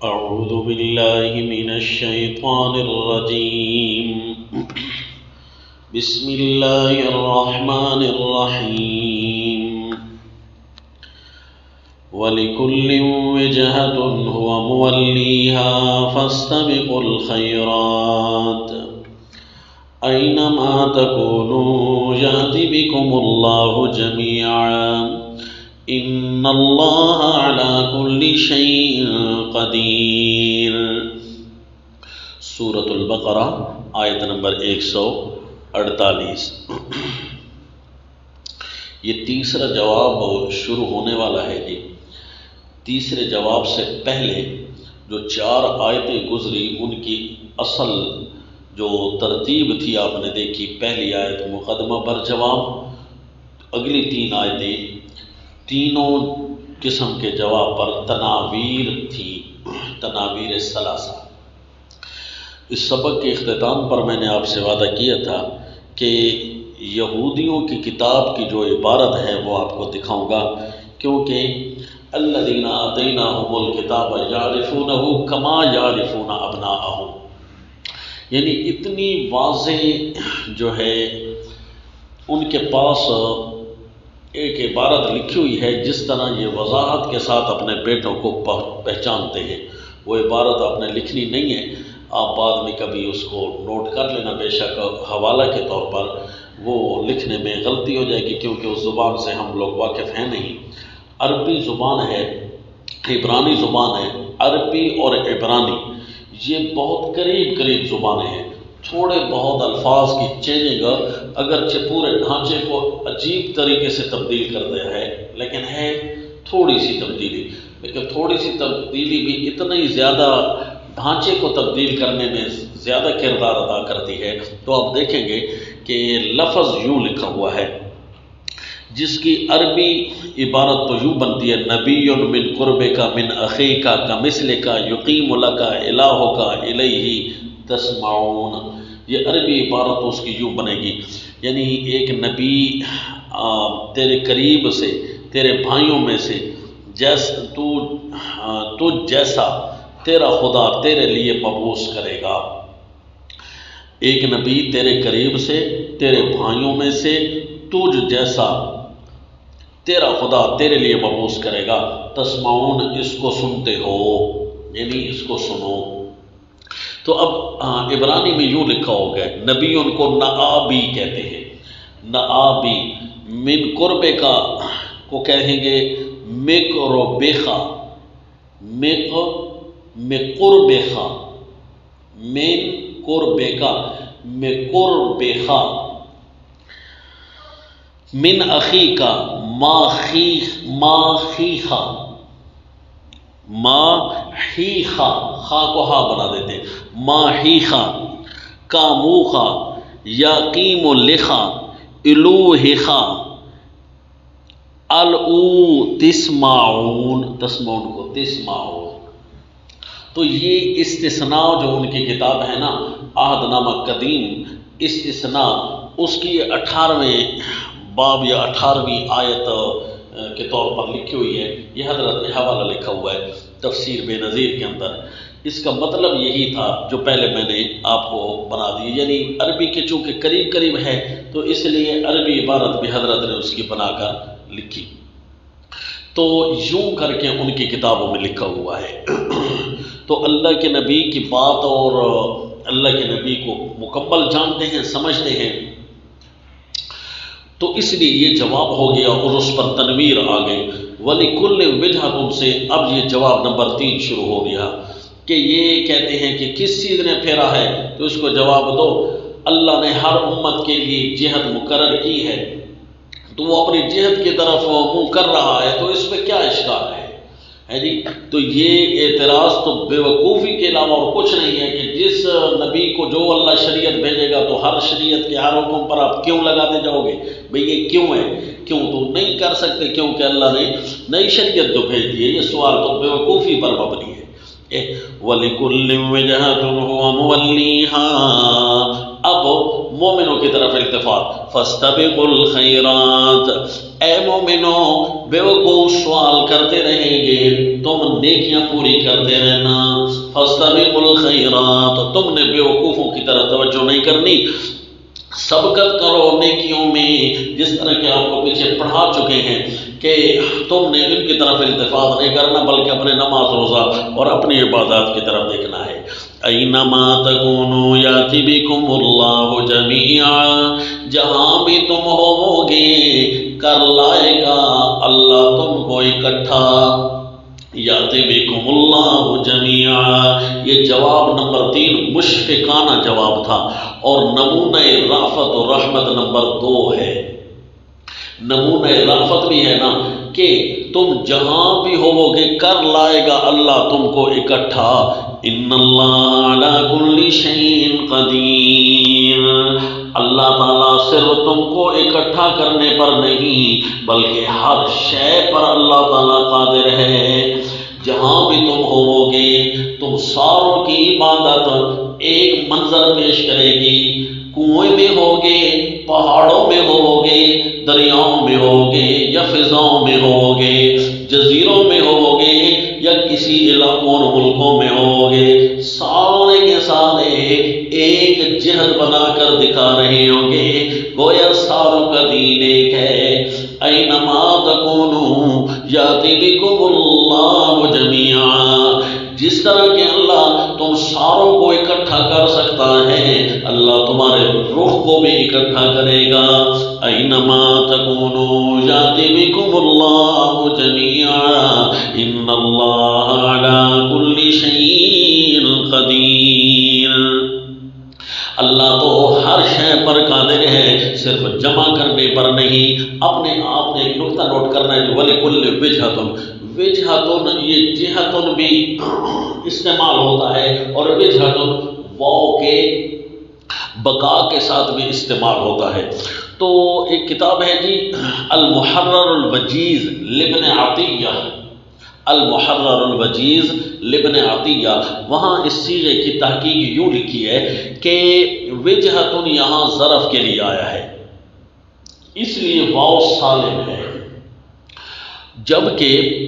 أعوذ بالله من الشيطان الرجيم بسم الله الرحمن الرحيم ولكل وجهة هو موليها فاستبقوا الخيرات أينما تكونوا يأت بكم الله جميعا ان اللہ علی کل شیء قدیر۔ سورۃ البقرہ آیت نمبر 148۔ یہ تیسرا جواب شروع ہونے والا ہے جی۔ تیسرے جواب سے پہلے جو 4 آیتیں گزری ان کی اصل جو ترتیب تھی آپ نے دیکھی، پہلی آیت مقدمہ پر جواب، اگلی 3 آیتیں تینوں قسم کے جواب پر تناویر تھی، تناویر ثلاثہ۔ اس سبق کے اختتام پر میں نے آپ سے وعدہ کیا تھا کہ یہودیوں کی کتاب کی جو عبارت ہے وہ آپ کو دکھاؤں گا، کیونکہ الذین آتیناہم الکتاب یعرفونہ کما یعرفون ابناءہم، یعنی اتنی واضح جو ہے ان کے پاس ایک عبارت لکھی ہوئی ہے جس طرح یہ وضاحت کے ساتھ اپنے بیٹوں کو پہچانتے ہیں۔ وہ عبارت آپ نے لکھنی نہیں ہے، آپ بعد میں کبھی اس کو نوٹ کر لینا، بے شک حوالہ کے طور پر وہ لکھنے میں غلطی ہو جائے گی کیونکہ اس زبان سے ہم لوگ واقف ہیں نہیں۔ عربی زبان ہے، عبرانی زبان ہے۔ عربی اور عبرانی یہ بہت قریب زبانیں ہیں، تھوڑے بہت الفاظ کی چینجنگ اگرچہ پورے ڈھانچے کو عجیب طریقے سے تبدیل کر دیا ہے، لیکن ہے تھوڑی سی تبدیلی، لیکن تھوڑی سی تبدیلی بھی اتنی زیادہ ڈھانچے کو تبدیل کرنے میں زیادہ کردار ادا کرتی ہے۔ تو آپ دیکھیں گے کہ لفظ یوں لکھا ہوا ہے جس کی عربی عبارت تو یوں بنتی ہے، نبی من قربک من اخیک کمثلک یقیم لک الہک الیہ تسمعون۔ یہ عربی عبارت اس کی یوں بنے گی، یعنی ایک نبی تیرے قریب سے، تیرے بھائیوں میں سے، تجھ جیسا تیرا خدا تیرے لیے مبعوث کرے گا۔ ایک نبی تیرے قریب سے، تیرے بھائیوں میں سے، تجھ جیسا تیرا خدا تیرے لیے مبعوث کرے گا۔ تسمعون، اس کو سنتے ہو، یعنی اس کو سنو۔ تو اب عبرانی میں یوں لکھا ہو گیا، نبی ان کو نآبی کہتے ہیں، نآبی۔ من قربکا کو کہیں گے مقربخا، مقربخا، من قربکا مقربخا، من اخیکا ماخیخا، ماحیخا، خا کو ہا بنا دیتے، ماحیخا، کاموخا، یقیم لخا، الوہخا، الو تسمعون، تسمعون کو تسمعون۔ تو یہ استثناء جو ان کی کتاب ہے نا، عہد نامہ قدیم، استثناء اس کی 18ویں باب یا 18ویں آیت کے طور پر لکھی ہوئی ہے۔ یہ حضرت نے حوالہ لکھا ہوا ہے تفسیر بے نظیر کے اندر۔ اس کا مطلب یہی تھا جو پہلے میں نے آپ کو بنا دی، یعنی عربی کے چونکہ قریب ہے تو اس لیے عربی عبارت بھی حضرت نے اس کی بنا کر لکھی۔ تو یوں کر کے ان کی کتابوں میں لکھا ہوا ہے۔ تو اللہ کے نبی کی بات اور اللہ کے نبی کو مکمل جانتے ہیں، سمجھتے ہیں، تو اس لیے یہ جواب ہو گیا اور اس پر تنویر آ گئی۔ وَلِكُلِّ وِجْهَةٌ سے اب یہ جواب نمبر 3 شروع ہو گیا کہ یہ کہتے ہیں کہ کس چیز نے پھیرا ہے، تو اس کو جواب دو، اللہ نے ہر امت کے لیے جہت مقرر کی ہے، تو وہ اپنی جہت کی طرف منہ کر رہا ہے، تو اس میں کیا اشکال ہے جی؟ تو یہ اعتراض تو بے وقوفی کے علاوہ اور کچھ نہیں ہے کہ جس نبی کو جو اللہ شریعت بھیجے گا تو ہر شریعت کے ہر حکم پر آپ کیوں لگاتے جاؤ گے؟ بھئی یہ کیوں ہے؟ کیوں تو نہیں کر سکتے کیونکہ اللہ نے نئی شریعت جو بھیج دی ہے۔ یہ سوال تو بے وقوفی پر مبنی ہے۔ وَلِكُلِّ وِجْهَةٌ هُوَ مُوَلِّيهَا، اب مومنوں کی طرف التفات، فَاسْتَبِقُوا الْخَيْرَاتِ، اے مومنو بیوقوف سوال کرتے رہیں گے، تم نیکیاں پوری کرتے رہنا، فاستبقوا الخیرات، تم نے بیوقوفوں کی طرح توجہ نہیں کرنی، سبقت کرو نیکیوں میں، جس طرح کہ آپ کو پیچھے پڑھا چکے ہیں کہ تم نے ان کی طرف التفات نہیں کرنا بلکہ اپنے نماز روزہ اور اپنی عبادات کی طرف دیکھنا ہے۔ اینما تکونوا یاتی بکم اللہ جمیعا، جہاں بھی تم ہوگے کر لائے گا اللہ تم کو اکٹھا، یاتی بکم اللہ جمیعا، یہ جواب نمبر 3 مشفقانہ جواب تھا، اور نمونہ رافت و رحمت نمبر 2 ہے۔ نمونہ رافت بھی ہے نا کہ تم جہاں بھی ہوگے کر لائے گا اللہ تم کو اکٹھا، ان اللہ علی کل شیء قدیر، اللہ تعالیٰ صرف تم کو اکٹھا کرنے پر نہیں بلکہ ہر شے پر اللہ تعالیٰ قادر ہے۔ جہاں بھی تم ہوگے تم ساروں کی عبادت ایک منظر پیش کرے گی، کنویں میں ہوگے، پہاڑوں میں ہوگے، دریاؤں میں ہوگے یا فضاؤں میں ہوگے، جزیروں میں ہوگے یا کسی علاقوں اور ملکوں میں ہوگے، سارے کے سارے ایک جہد بنا کر دکھا رہے ہوں گے، گویا ساروں کا دین ایک ہے۔ اینما تکونوا یاتی بکم اللہ جمیعا، جس طرح کہ اللہ تم ساروں کو اکٹھا کر سکتا ہے اللہ تمہارے روح کو بھی اکٹھا کرے گا۔ اینما تکونوا یاتی بکم اللہ جمیعا ان اللہ علی کل شیء قدیر، اللہ تو ہر شے پر قادر ہے، صرف جمع کرنے پر نہیں۔ اپنے آپ نے ایک نقطہ نوٹ کرنا ہے، وَلِكُلِّ وِجْهَةٌ، وجہتن، یہ جہتن بھی استعمال ہوتا ہے اور وجہتن واو کے بقا کے ساتھ بھی استعمال ہوتا ہے۔ تو ایک کتاب ہے جی المحرر الوجیز لابن عطیہ، المحرر الوجیز لابن عطیہ، وہاں اس صیغے کی تحقیق یوں لکھی ہے کہ وجہتن یہاں ظرف کے لیے آیا ہے، اس لیے واو سالم ہے، جبکہ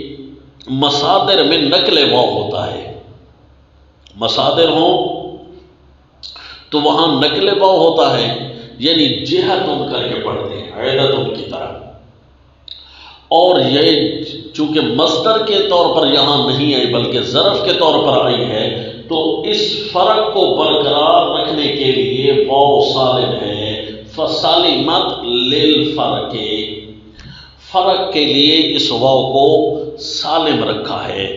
مصادر میں نقل واو ہوتا ہے، مصادر ہوں تو وہاں نقل واو ہوتا ہے، یعنی جہتن کر کے پڑھتے ہیں عیدتن کی طرح، اور یہ چونکہ مصدر کے طور پر یہاں نہیں آئی بلکہ ظرف کے طور پر آئی ہے، تو اس فرق کو برقرار رکھنے کے لیے واو سالم ہے، فسالمت للفرق، فرق کے لیے اس واو کو سالم رکھا ہے۔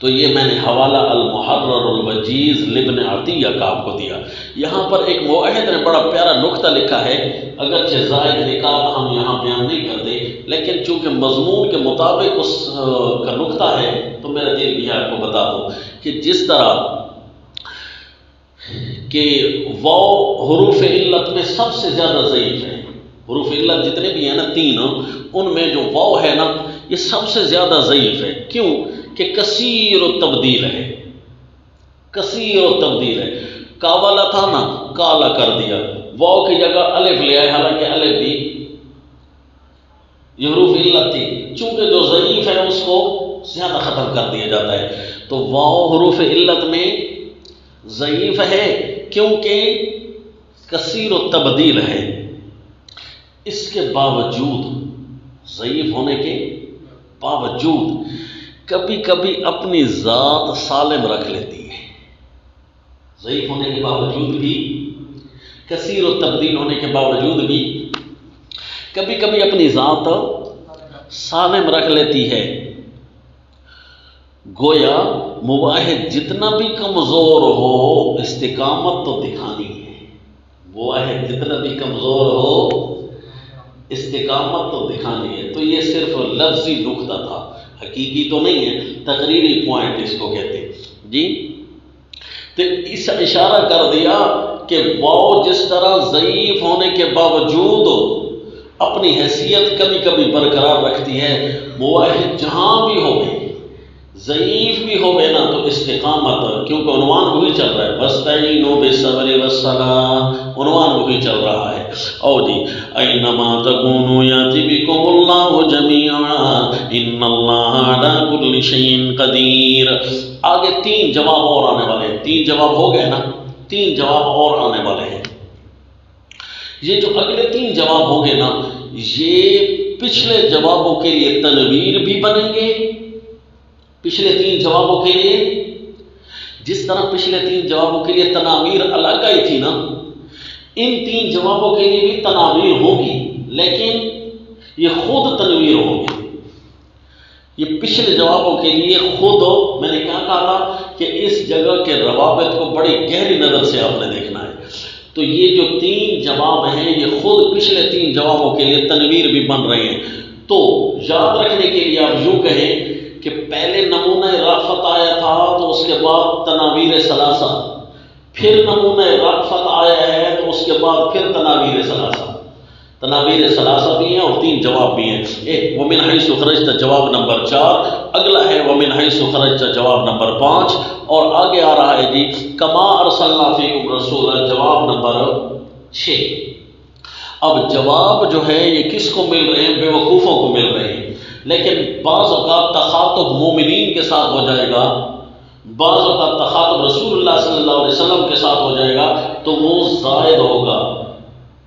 تو یہ میں نے حوالہ المحرر الوجیز لابن عطیہ کا آپ کو دیا۔ یہاں پر ایک موحد نے بڑا پیارا نقطہ لکھا ہے، اگرچہ زائد نکات ہم یہاں بیان نہیں کرتے، لیکن چونکہ مضمون کے مطابق اس کا نقطہ ہے تو میرا دل بھی آپ کو بتا دوں کہ جس طرح کہ واو حروف علت میں سب سے زیادہ ضعیف ہے، حروف علت جتنے بھی ہیں نا 3، ان میں جو واو ہے نا یہ سب سے زیادہ ضعیف ہے، کیوں کہ کثیر و تبدیل ہے، کثیر و تبدیل ہے، کاوالا تھا نا کالا کر دیا، واو کی جگہ الف لے آئے، حالانکہ الف بھی یہ حروف علت تھی، چونکہ جو ضعیف ہے اس کو زیادہ ختم کر دیا جاتا ہے، تو واو حروف علت میں ضعیف ہے کیونکہ کثیر و تبدیل ہے، اس کے باوجود ضعیف ہونے کے باوجود کبھی کبھی اپنی ذات سالم رکھ لیتی ہے، ضعیف ہونے کے باوجود بھی، کثیر و تبدیل ہونے کے باوجود بھی کبھی کبھی اپنی ذات سالم رکھ لیتی ہے۔ گویا مواحد جتنا بھی کمزور ہو استقامت تو دکھانی ہے، مواحد جتنا بھی کمزور ہو استقامت تو دکھانی ہے۔ تو یہ صرف لفظی نقطہ تھا، حقیقی تو نہیں ہے، تقریری پوائنٹ اس کو کہتے ہیں جی۔ تو اس اشارہ کر دیا کہ واو جس طرح ضعیف ہونے کے باوجود اپنی حیثیت کبھی کبھی برقرار رکھتی ہے، مواحد جہاں بھی ہوگے، ضعیف بھی ہوگے نا تو استقامت، کیونکہ عنوان وہی چل رہا ہے، وَاسْتَعِینُوا بِالصَّبْرِ وَالصَّلَاةِ، عنوان وہی چل رہا ہے۔ اور جی اینما تکونوا یاتی بکم اللہ جمیعا ان اللہ علی کل شیء قدیر۔ آگے 3 جواب اور آنے والے ہیں، 3 جواب ہو گئے نا، 3 جواب اور آنے والے ہیں۔ یہ جو اگلے 3 جواب ہوں گے نا، یہ پچھلے جوابوں کے لیے تنویر بھی بنیں گے۔ پچھلے 3 جوابوں کے لیے جس طرح پچھلے 3 جوابوں کے لیے تناویر الگ آئی تھی نا، ان 3 جوابوں کے لیے بھی تناویر ہوگی، لیکن یہ خود تنویر ہوگی۔ یہ پچھلے جوابوں کے لیے خود، میں نے کیا کہا تھا کہ اس جگہ کے روابط کو بڑی گہری نظر سے آپ نے دیکھنا ہے۔ تو یہ جو 3 جواب ہیں یہ خود پچھلے 3 جوابوں کے لیے تنویر بھی بن رہے ہیں۔ تو یاد رکھنے کے لیے آپ یوں کہیں کہ پہلے نمونہ رأفت آیا تھا تو اس کے بعد تناویر ثلاثہ، پھر نمونہ رأفت آیا ہے تو اس کے بعد پھر تناویر ثلاثہ۔ تناویر ثلاثہ بھی ہیں اور 3 جواب بھی ہیں۔ وَمِنْ حَيْثُ خَرَجْتَ جواب نمبر 4، اگلا ہے وَمِنْ حَيْثُ خَرَجْتَ جواب نمبر 5، اور آگے آ رہا ہے جی کما ارسلنا فیکم رسولا جواب نمبر 6۔ اب جواب جو ہے یہ کس کو مل رہے ہیں؟ بے وقوفوں کو مل رہے ہیں، لیکن بعض اوقات تخاطب مومنین کے ساتھ ہو جائے گا، بعض اوقات تخاطب رسول اللہ صلی اللہ علیہ وسلم کے ساتھ ہو جائے گا تو وہ زائد ہوگا،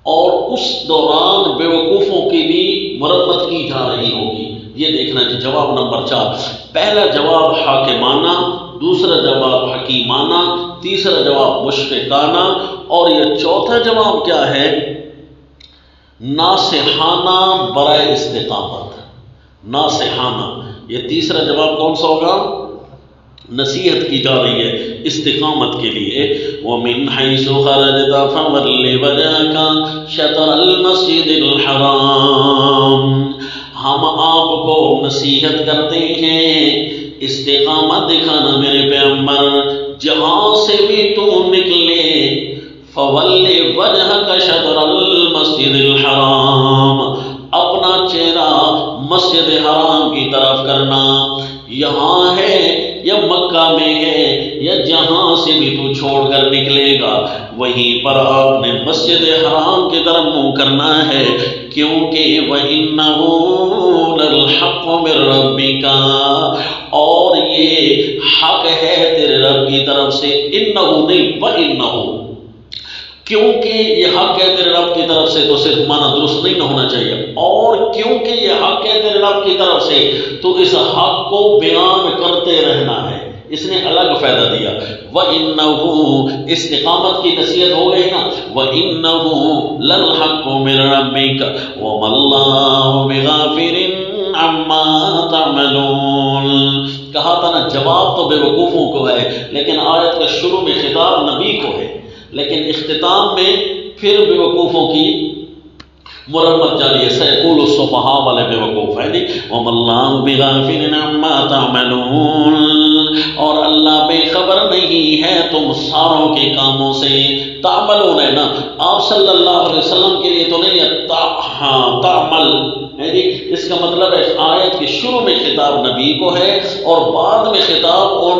اور اس دوران بے وقوفوں کی بھی مرمت کی جا رہی ہوگی۔ یہ دیکھنا جی جواب نمبر 4، پہلا جواب حاکمانہ، دوسرا جواب حکیمانہ، تیسرا جواب مشفقانہ، اور یہ چوتھا جواب کیا ہے؟ ناصحانہ برائے استقامت، ناصحانہ۔ یہ تیسرا جواب کون سا ہوگا؟ نصیحت کی جا رہی ہے استقامت کے لیے۔ وَمِنْ حَيْثُ خَرَجْتَ فَوَلِّ وَجْهَكَ شَطْرَ الْمَسْجِدِ الْحَرَامِ۔ ہم آپ کو نصیحت کرتے ہیں استقامت دکھانا میرے پیغمبر، جہاں سے بھی تو نکلے فَوَلِّ وَجْهَكَ شَطْرَ الْمَسْجِدِ الْحَرَامِ، اپنا چہرہ مسجد حرام کی طرف کرنا، یہاں ہے یا مکہ میں ہے یا جہاں سے بھی تو چھوڑ کر نکلے گا وہیں پر آپ نے مسجد حرام کی طرف منہ کرنا ہے، کیونکہ وَإِنَّهُ لَلْحَقُّ مِن رَبِّكَ، اور یہ حق ہے تیرے رب کی طرف سے، انہو نہیں وَإِنَّهُ، کیونکہ یہ حق ہے تیرے رب کی طرف سے تو صرف معنی درست نہیں نہ ہونا چاہیے، اور کیونکہ یہ حق ہے تیرے رب کی طرف سے تو اس حق کو بیان کرتے رہنا ہے۔ اس نے الگ فائدہ دیا، وَإِنَّهُ استقامت کی نصیحت ہو گئی نا، وَإِنَّهُ لَلْحَقُّ مِن رَبِّكَ وَمَا اللَّهُ بِغَافِلٍ عَمَّا تَعْمَلُونَ۔ کہا تھا نا جواب تو بے وقوفوں کو ہے، لیکن آیت کا شروع میں خطاب نبی کو ہے، لیکن اختتام میں پھر بے وقوفوں کی مرمت جاری ہے۔ سیقول الصفہاء والے بے وقوف ہے نہیں، وَمَا اللَّهُ بِغَافِلٍ عَمَّا تَعْمَلُونَ، اور اللہ بے خبر نہیں ہے تم ساروں کے کاموں سے۔ تعملون ہے نا، آپ صلی اللہ علیہ وسلم کے لیے تو نہیں ہے تعمل ہے جی، اس کا مطلب ہے آیت کے شروع میں خطاب نبی کو ہے اور بعد میں خطاب ان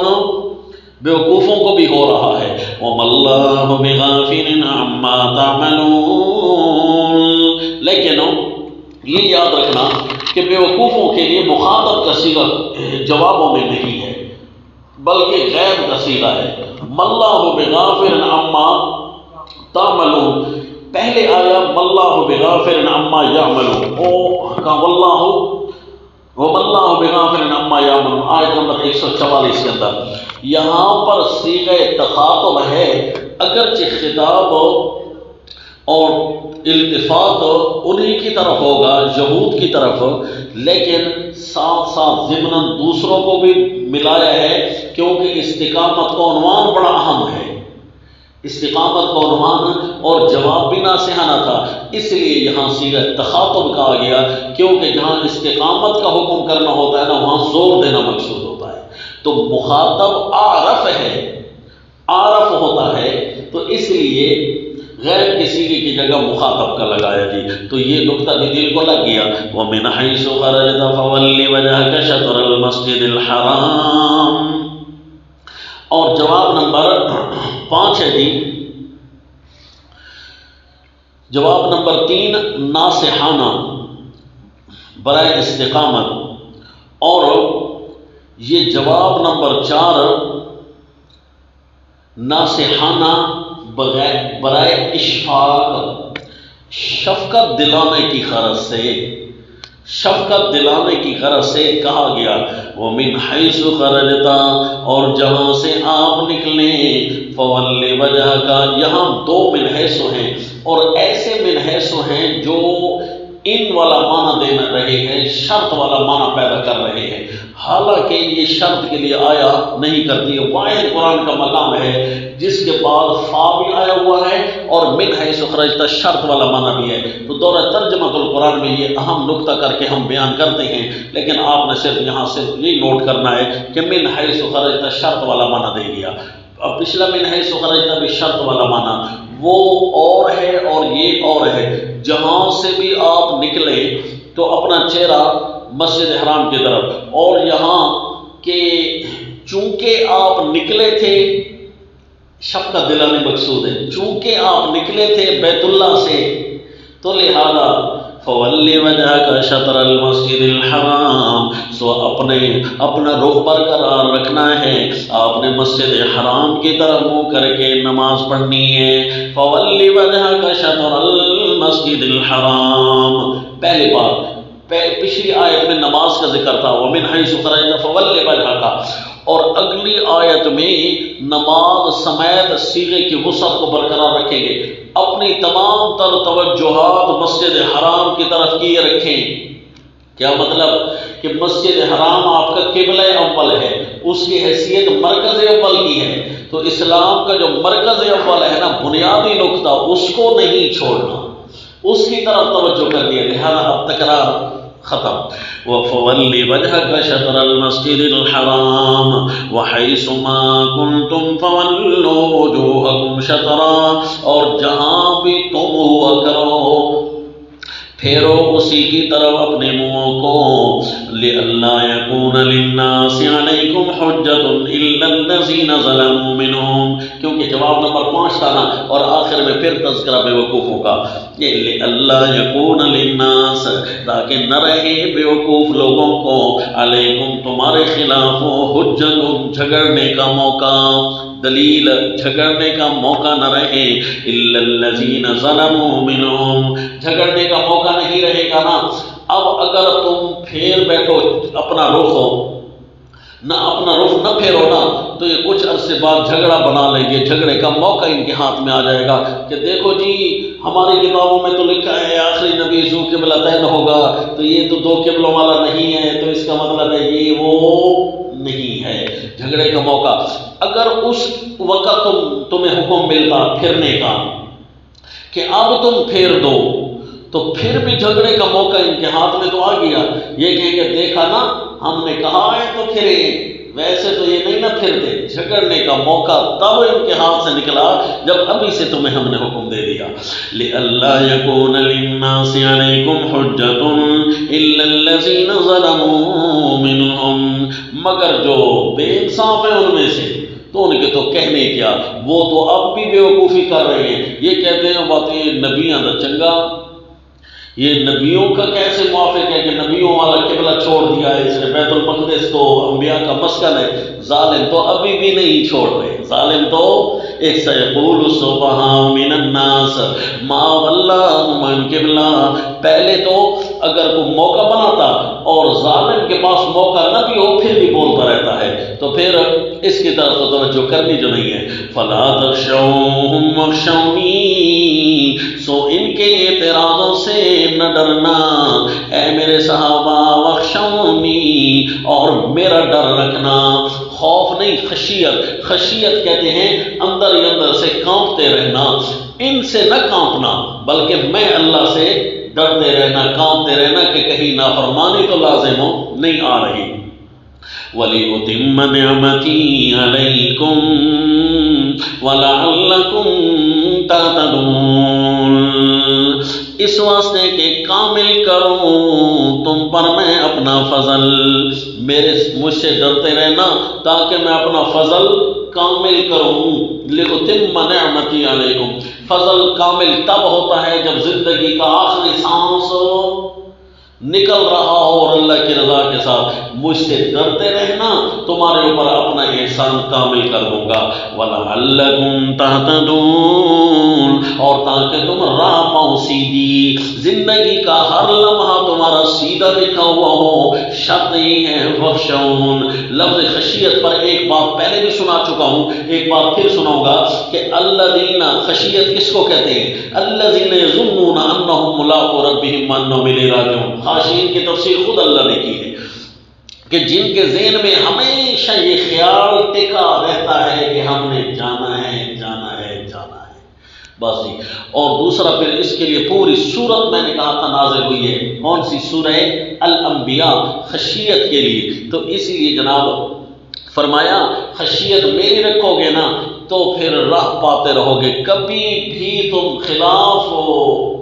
بے وقوفوں کو بھی ہو رہا ہے۔ وَمَا اللَّهُ بِغَافِلٍ عَمَّا تَعْمَلُونَ، لیکن یہ یاد رکھنا کہ بے وقوفوں کے لیے مخاطب کا صیغہ جوابوں میں نہیں ہے بلکہ غیب کا صیغہ ہے۔ مَا اللَّهُ بِغَافِلٍ عَمَّا تَعْمَلُونَ، پہلے آیا مَا اللَّهُ بِغَافِلٍ عَمَّا يَعْمَلُونَ، وَمَا اللَّهُ بِغَافِلٍ عَمَّا يَعْمَلُونَ، آیت نمبر 144 کے اندر یہاں پر صیغہ تخاطب ہے، اگرچہ خطاب اور التفات انہی کی طرف ہوگا، یہود کی طرف، لیکن ساتھ ساتھ ضمناً دوسروں کو بھی ملایا ہے، کیونکہ استقامت کا عنوان بڑا اہم ہے، استقامت کا عنوان اور جواب بھی ناصحانہ تھا، اس لیے یہاں صیغہ تخاطب کہا گیا، کیونکہ جہاں استقامت کا حکم کرنا ہوتا ہے نا وہاں زور دینا مقصود ہوتا ہے، تو مخاطب عارف ہے، عارف ہوتا ہے، تو اس لیے غیر کے صیغے کی جگہ مخاطب کا لگایا جی، تو یہ نقطہ بھی دل کو لگ گیا۔ وَمِنْ حَيْثُ خَرَجْتَ فَوَلِّ وَجْهَكَ شَطْرَ الْمَسْجِدِ الْحَرَامِ، اور جواب نمبر 5 ہے جی، جواب نمبر 3 ناصحانہ برائے استقامت، اور یہ جواب نمبر 4 ناصحانہ برائے اشفاق، شفقت دلانے کی غرض سے، شفقت دلانے کی غرض سے کہا گیا وَمِنْ حَيْثُ خَرَجْتَ، اور جہاں سے آپ نکلیں فَوَلِّ وَجْهَكَ، یہاں 2 من حیث ہیں، اور ایسے من حیث ہیں جو ان والا معنی دے رہے ہیں، شرط والا معنی پیدا کر رہے ہیں، حالانکہ یہ شرط کے لیے آیا نہیں کرتی ہے۔ واحد قرآن کا مقام ہے جس کے بعد فا بھی آیا ہوا ہے اور من حیث خرجت شرط والا معنی بھی ہے۔ تو دورہ ترجمۃ القرآن میں یہ اہم نقطہ کر کے ہم بیان کرتے ہیں، لیکن آپ نے صرف یہاں سے یہ نوٹ کرنا ہے کہ من حیث خرجت شرط والا معنی دے دیا۔ اب پچھلا من حیث خرجت بھی شرط والا معنی وہ اور ہے اور یہ اور ہے۔ جہاں سے بھی آپ نکلے تو اپنا چہرہ مسجد حرام کی طرف، اور یہاں کہ چونکہ آپ نکلے تھے، شفقت دلانے مقصود ہے، چونکہ آپ نکلے تھے بیت اللہ سے تو لہذا فَوَلِّ وَجْهَكَ شَطْرَ الْمَسْجِدِ الْحَرَامِ، سو اپنا رخ برقرار رکھنا ہے، آپ نے مسجد حرام کی طرف منہ کر کے نماز پڑھنی ہے۔ فَوَلِّ وَجْهَكَ شَطْرَ الْمَسْجِدِ الْحَرَامِ، پہلی بات پچھلی آیت میں نماز کا ذکر تھا وَمِنْ حَيْثُ خَرَجْتَ فَوَلِّ وَجْهَكَ، اور اگلی آیت میں نماز سمیت صیغے کی وسعت کو برقرار رکھیں گے، اپنی تمام تر توجہات مسجد حرام کی طرف کیے رکھیں۔ کیا مطلب کہ مسجد حرام آپ کا قبلہ اول ہے، اس کی حیثیت مرکز اول کی ہے، تو اسلام کا جو مرکز اول ہے نا، بنیادی نقطہ، اس کو نہیں چھوڑنا، اس کی طرف توجہ کر دیا، لہذا اب تکرار ختم۔ وَفَوَلِّ وَجْهَكَ شَطْرَ الْمَسْجِدِ الْحَرَامِ وَحَيْثُ مَا كُنْتُمْ فَوَلُّوا وُجُوهَكُمْ شَطْرَهُ، اور جہاں بھی تم ہوا کرو پھیرو اسی کی طرف اپنے منہوں کو، لِأَلَّا يَكُونَ لِلنَّاسِ عَلَيْكُمْ حُجَّةٌ إِلَّا الَّذِينَ ظَلَمُوا مِنْهُمْ، کیونکہ جواب نمبر 5 تھا نا، اور آخر میں پھر تذکرہ بے وقوفوں کا، یہ لِأَلَّا يَكُونَ لِلنَّاسِ، تاکہ نہ رہے بے وقوف لوگوں کو، علیکم تمہارے خلاف حجت جھگڑنے کا موقع، دلیل جھگڑنے کا موقع نہ رہے، الا الذین ظلموا منہم، جھگڑنے کا موقع نہیں رہے گا نا۔ اب اگر تم پھیر بیٹھو اپنا رخ نہ اپنا رخ نہ پھیرو نا، تو یہ کچھ عرصے بعد جھگڑا بنا لیں گے، جھگڑے کا موقع ان کے ہاتھ میں آ جائے گا کہ دیکھو جی ہماری کتابوں میں تو لکھا ہے آخری نبی ذو قبلتین ہوگا، تو یہ تو 2 قبلوں والا نہیں ہے، تو اس کا مطلب ہے یہ وہ نہیں ہے، جھگڑے کا موقع۔ اگر اس وقت تمہیں حکم ملتا پھرنے کا کہ اب تم پھیر دو، تو پھر بھی جھگڑے کا موقع ان کے ہاتھ میں تو آ گیا، یہ کہیں کہ دیکھا نا ہم نے کہا ہے تو پھرے، ویسے تو یہ نہیں نہ پھرتے۔ جھگڑنے کا موقع تب ان کے ہاتھ سے نکلا جب ابھی سے تمہیں ہم نے حکم دے دیا، لِأَلَّا يَكُونَ لِلنَّاسِ عَلَيْكُمْ حُجَّةٌ إِلَّا الَّذِينَ ظَلَمُوا مِنْهُمْ، مگر جو بے انصاف ہیں ان میں سے، تو ان کے تو کہنے کیا، وہ تو اب بھی بے وقوفی کر رہے ہیں، یہ کہتے ہیں بات یہ نبیاں دا چنگا، یہ نبیوں کا کیسے موافق ہے کہ نبیوں والا قبلہ چھوڑ دیا ہے اس نے، بیت المقدس تو انبیاء کا مسکن ہے، ظالم تو ابھی بھی نہیں چھوڑ رہے، ظالم تو سَيَقُولُ السُّفَهَاءُ مِنَ النَّاسِ مَا وَلَّاهُمْ عَنْ قِبْلَتِهِمْ، پہلے تو اگر کوئی موقع بناتا اور ظالم کے پاس موقع نہ بھی ہو پھر بھی بولتا رہتا ہے، تو پھر اس کی طرف تو توجہ کرنی جو نہیں ہے۔ فَلَا تَخْشَوْهُمْ وَاخْشَوْنِي، سو ان کے اعتراضوں سے نہ ڈرنا اے میرے صحابہ، وَاخْشَوْنِی، اور میرا ڈر رکھنا، خوف نہیں خشیت، خشیت کہتے ہیں اندر ہی اندر سے کانپتے رہنا، ان سے نہ کانپنا بلکہ میں اللہ سے ڈرتے رہنا، کانپتے رہنا کہ کہیں نافرمانی تو لازم ہو نہیں آ رہی۔ وَلِأُتِمَّ نِعْمَتِي عَلَيْكُمْ وَلَعَلَّكُمْ تَهْتَدُونَ، اس واسطے کہ کامل کروں تم پر میں اپنا فضل، مجھ سے ڈرتے رہنا تاکہ میں اپنا فضل کامل کروں۔ لِأُتِمَّ نِعْمَتِي عَلَيْكُمْ، فضل کامل تب ہوتا ہے جب زندگی کا آخری سانس نکل رہا ہو اور اللہ کی رضا کے ساتھ مجھ سے ڈرتے رہنا، تمہارے اوپر اپنا احسان کامل کر دوں گا۔ وَلَعَلَّكُمْ تَهْتَدُونَ، اور تاکہ تم راہ پاؤ سیدھی، زندگی کا ہر لمحہ تمہارا سیدھا لکھا ہوا ہو۔ شرط یہ ہے وَخْشَوْنَ، لفظ خشیت پر ایک بات پہلے بھی سنا چکا ہوں، ایک بات پھر سناؤں گا کہ الذین، خشیت کس کو کہتے ہیں؟ الذین یظنون انہم ملاقو ربہم وانہم الیہ راجعون۔ خاشعین کی تفسیر خود اللہ نے کی ہے کہ جن کے ذہن میں ہمیشہ یہ خیال ٹکا رہتا ہے کہ ہم نے جانا ہے جانا ہے جانا ہے، بس ہی۔ اور دوسرا پھر اس کے لیے پوری سورت میں نے کہا تھا نازل ہوئی ہے، کون سی سورہ؟ الانبیاء، خشیت کے لیے۔ تو اسی لیے جناب فرمایا خشیت میری رکھو گے نا تو پھر راہ پاتے رہو گے، کبھی بھی تم خلاف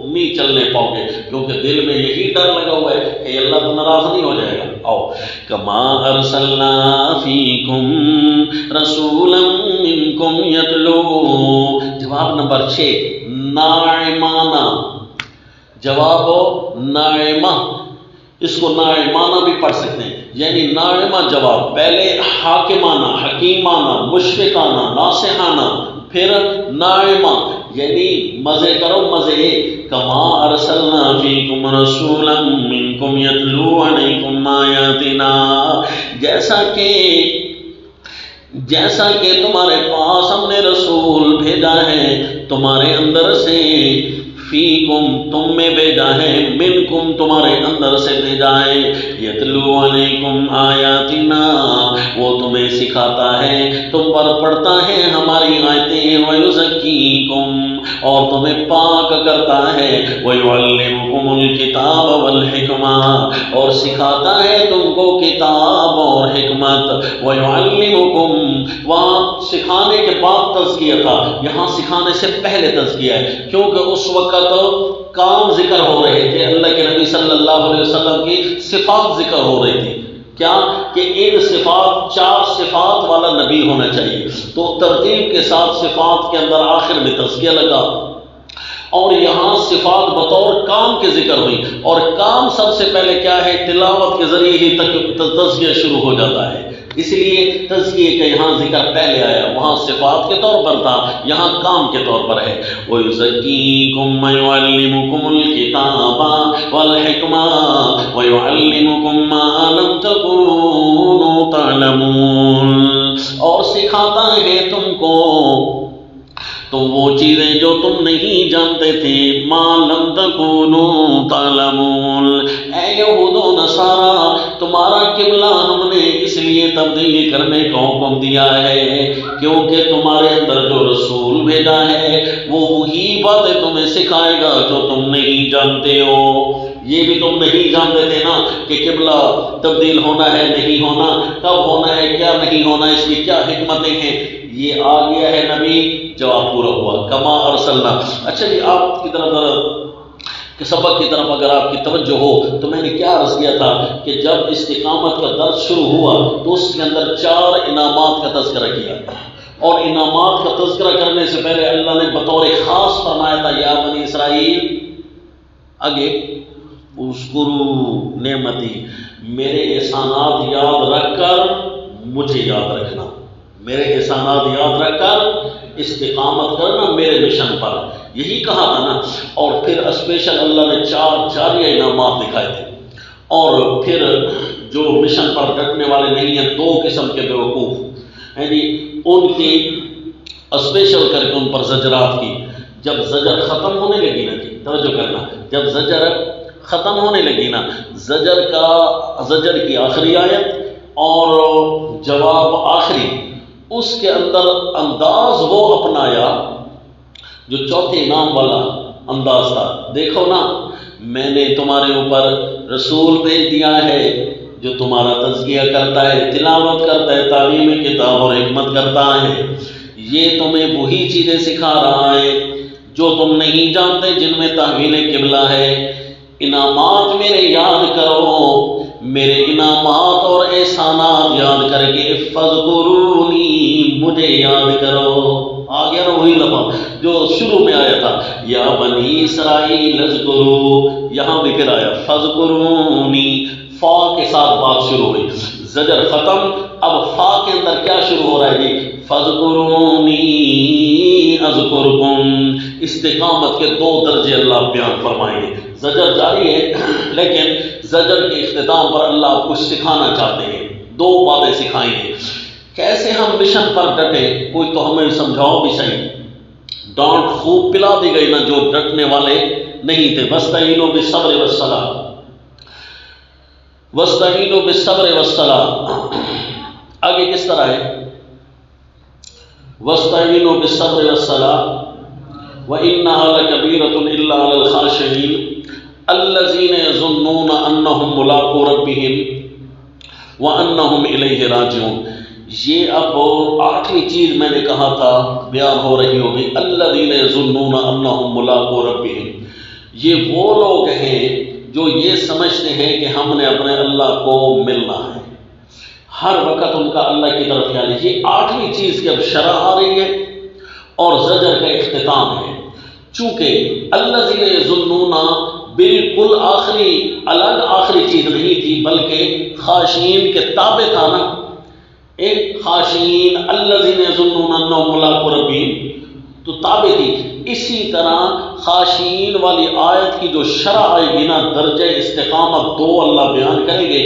نہیں چلنے پاؤ گے، کیونکہ دل میں یہی ڈر لگا ہوا ہے کہ اللہ تو ناراض نہیں ہو جائے گا۔ آؤ، کما ارسلنا فیکم رسولا منکم یتلو، جواب نمبر 6 ناعمانہ، جواب ناعمہ، اس کو ناعمانہ بھی پڑھ سکتے ہیں، یعنی ناعمہ جواب، پہلے حاکمانہ، حکیمانہ، مشفقانہ، ناصحانہ، پھر ناعمہ یعنی مزے کرو مزے۔ کما ارسلنا فیکم رسولا منکم یتلو علیکم آیاتنا، جیسا کہ تمہارے پاس ہم نے رسول بھیجا ہے تمہارے اندر سے، فیکم تم میں بھیجا ہے، منکم تمہارے اندر سے بھیجا ہے، یتلو علیکم آیاتنا وہ تمہیں سکھاتا ہے، تم پر پڑھتا ہے ہماری آیتیں، ویزکیکم اور تمہیں پاک کرتا ہے، ویعلمکم الکتاب والحکمہ اور سکھاتا ہے تم کو کتاب اور حکمت، ویعلمکم وہاں سکھانے کے بعد تزکیہ تھا، یہاں سکھانے سے پہلے تزکیہ ہے، کیونکہ اس وقت کام ذکر ہو رہے تھے، اللہ کے نبی صلی اللہ علیہ وسلم کی صفات ذکر ہو رہی تھی، کیا کہ ان صفات 4 صفات والا نبی ہونا چاہیے، تو ترتیب کے ساتھ صفات کے اندر آخر میں تزکیہ لگا، اور یہاں صفات بطور کام کے ذکر ہوئی، اور کام سب سے پہلے کیا ہے؟ تلاوت کے ذریعے ہی تزکیہ شروع ہو جاتا ہے، اس لیے تزکیے کا یہاں ذکر پہلے آیا، وہاں صفات کے طور پر تھا، یہاں کام کے طور پر ہے۔ وَيُزَكِّيكُمْ وَيُعَلِّمُكُمُ الْكِتَابَ وَالْحِكْمَةَ وَيُعَلِّمُكُمْ مَا لَمْ تَكُونُوا تَعْلَمُونَ اور سکھاتا ہے تم کو تو وہ چیزیں جو تم نہیں جانتے تھے، ما لم تکونوا تعلمون، اے یہود و نصارا تمہارا قبلہ ہم نے اس لیے تبدیلی کرنے کا حکم دیا ہے کیونکہ تمہارے اندر جو رسول بھیجا ہے وہ وہی باتیں تمہیں سکھائے گا جو تم نہیں جانتے ہو۔ یہ بھی تم نہیں جانتے تھے نا کہ قبلہ تبدیل ہونا ہے نہیں ہونا، کب ہونا ہے کیا نہیں ہونا، اس کی کیا حکمتیں ہیں، یہ آ گیا ہے نبی، جواب پورا ہوا۔ کما ارسلنا، اچھا جی آپ کی طرف سبق کی طرف اگر آپ کی توجہ ہو تو میں نے کیا عرض کیا تھا کہ جب استقامت کا درس شروع ہوا تو اس کے اندر 4 انعامات کا تذکرہ کیا، اور انعامات کا تذکرہ کرنے سے پہلے اللہ نے بطور خاص فرمایا تھا یا بنی اسرائیل، آگے اذکروا نعمتی، میرے احسانات یاد رکھ کر مجھے یاد رکھنا، میرے احسانات یاد رکھ کر استقامت کرنا میرے مشن پر، یہی کہا تھا نا۔ اور پھر اسپیشل اللہ نے 4 جاریہ انعامات دکھائے تھے، اور پھر جو مشن پر ڈٹنے والے نہیں ہیں 2 قسم کے بیوقوف ہیں جی، ان کی اسپیشل کر کے ان پر زجرات کی۔ جب زجر ختم ہونے لگی نا جی، توجہ کرنا، جب زجر ختم ہونے لگی نا، زجر کی آخری آیت اور جواب آخری، اس کے اندر انداز وہ اپنایا جو چوتھے انعام والا انداز تھا۔ دیکھو نا، میں نے تمہارے اوپر رسول بھیج دیا ہے جو تمہارا تزکیہ کرتا ہے، تلاوت کرتا ہے، تعلیم کتاب اور حکمت کرتا ہے، یہ تمہیں وہی چیزیں سکھا رہا ہے جو تم نہیں جانتے، جن میں تحویل قبلہ ہے۔ انعامات میرے یاد کرو، میرے انعامات اور احسانات یاد کر کے فذکرونی، مجھے یاد کرو، آ گیا نا وہی لفظ جو شروع میں آیا تھا یا بنی اسرائیل اذکروا، یہاں بھی پھر آیا فذکرونی، فا کے ساتھ بات شروع ہوئی، زجر ختم، اب فا کے اندر کیا شروع ہو رہا ہے جی؟ فذکرونی اذکرکم، استقامت کے 2 درجے اللہ بیان فرمائیں گے۔ زجر جاری ہے لیکن زجر کے اختتام پر اللہ آپ کو سکھانا چاہتے ہیں، 2 باتیں سکھائیں گے۔ کیسے ہم مشن پر ڈٹے، کوئی تو ہمیں سمجھاؤ بھی صحیح۔ ڈانٹ خوب پلا دی گئی نا جو ڈٹنے والے نہیں تھے، وَاسْتَعِینُوا بِالصَّبْرِ وَالصَّلَاةِ، وَاسْتَعِینُوا بِالصَّبْرِ وَالصَّلَاةِ، آگے کس طرح ہے؟ وَاسْتَعِینُوا بِالصَّبْرِ وَالصَّلَاةِ وَإِنَّهَا لَكَبِيرَةٌ إِلَّا عَلَى الْخَاشِعِينَ الَّذِينَ يَظُنُّونَ أَنَّهُمْ مُلَاقُو رَبِّهِمْ وَأَنَّهُمْ إِلَيْهِ راجعون۔ یہ اب 8ویں چیز میں نے کہا تھا بیان ہو رہی ہوگی، الذین یظنون انہم ملاقو ربہم، یہ وہ لوگ ہیں جو یہ سمجھتے ہیں کہ ہم نے اپنے اللہ کو ملنا ہے، ہر وقت ان کا اللہ کی طرف خیال ہے۔ یہ 8ویں چیز کی اب شرح آ رہی ہے اور زجر کا اختتام ہے، چونکہ الذین یظنون بالکل آخری الگ آخری چیز نہیں تھی بلکہ خاشعین کے تابع تھا نا، ایک خاشعین الذین یظنون انہم ملاقو ربہم تو تابع تھی، اسی طرح خاشعین والی آیت کی جو شرح آئے گی نا، درجہ استقامت 2 اللہ بیان کریں گے،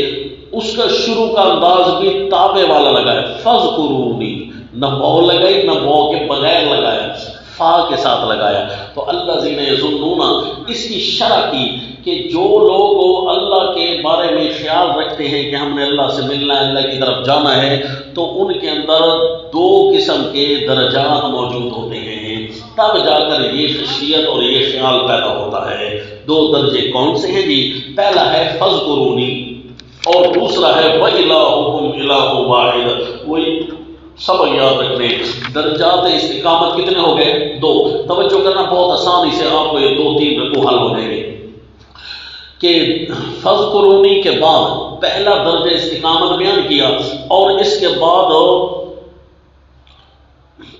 اس کا شروع کا انداز بھی تابع والا لگا ہے، فذکرونی، نہ واو لگائی نہ واو کے بغیر لگایا، فا کے ساتھ لگایا، تو الذین یظنون اس کی شرح کی کہ جو لوگ اللہ کے بارے میں خیال رکھتے ہیں کہ ہم نے اللہ سے ملنا ہے، اللہ کی طرف جانا ہے، تو ان کے اندر 2 قسم کے درجات موجود ہوتے ہیں، تب جا کر یہ خشیت اور یہ خیال پیدا ہوتا ہے۔ 2 درجے کون سے ہیں جی؟ پہلا ہے فذکرونی اور دوسرا ہے وَإِلَٰهُكُمْ إِلَٰهٌ وَاحِدٌ۔ وہی سبق یاد رکھنے، درجات استقامت کتنے ہو گئے؟ 2۔ توجہ کرنا، بہت آسانی سے آپ کو یہ 2-3 رکوع حل ہو جائیں گے کہ فذکرونی کے بعد پہلا درجہ استقامت بیان کیا اور اس کے بعد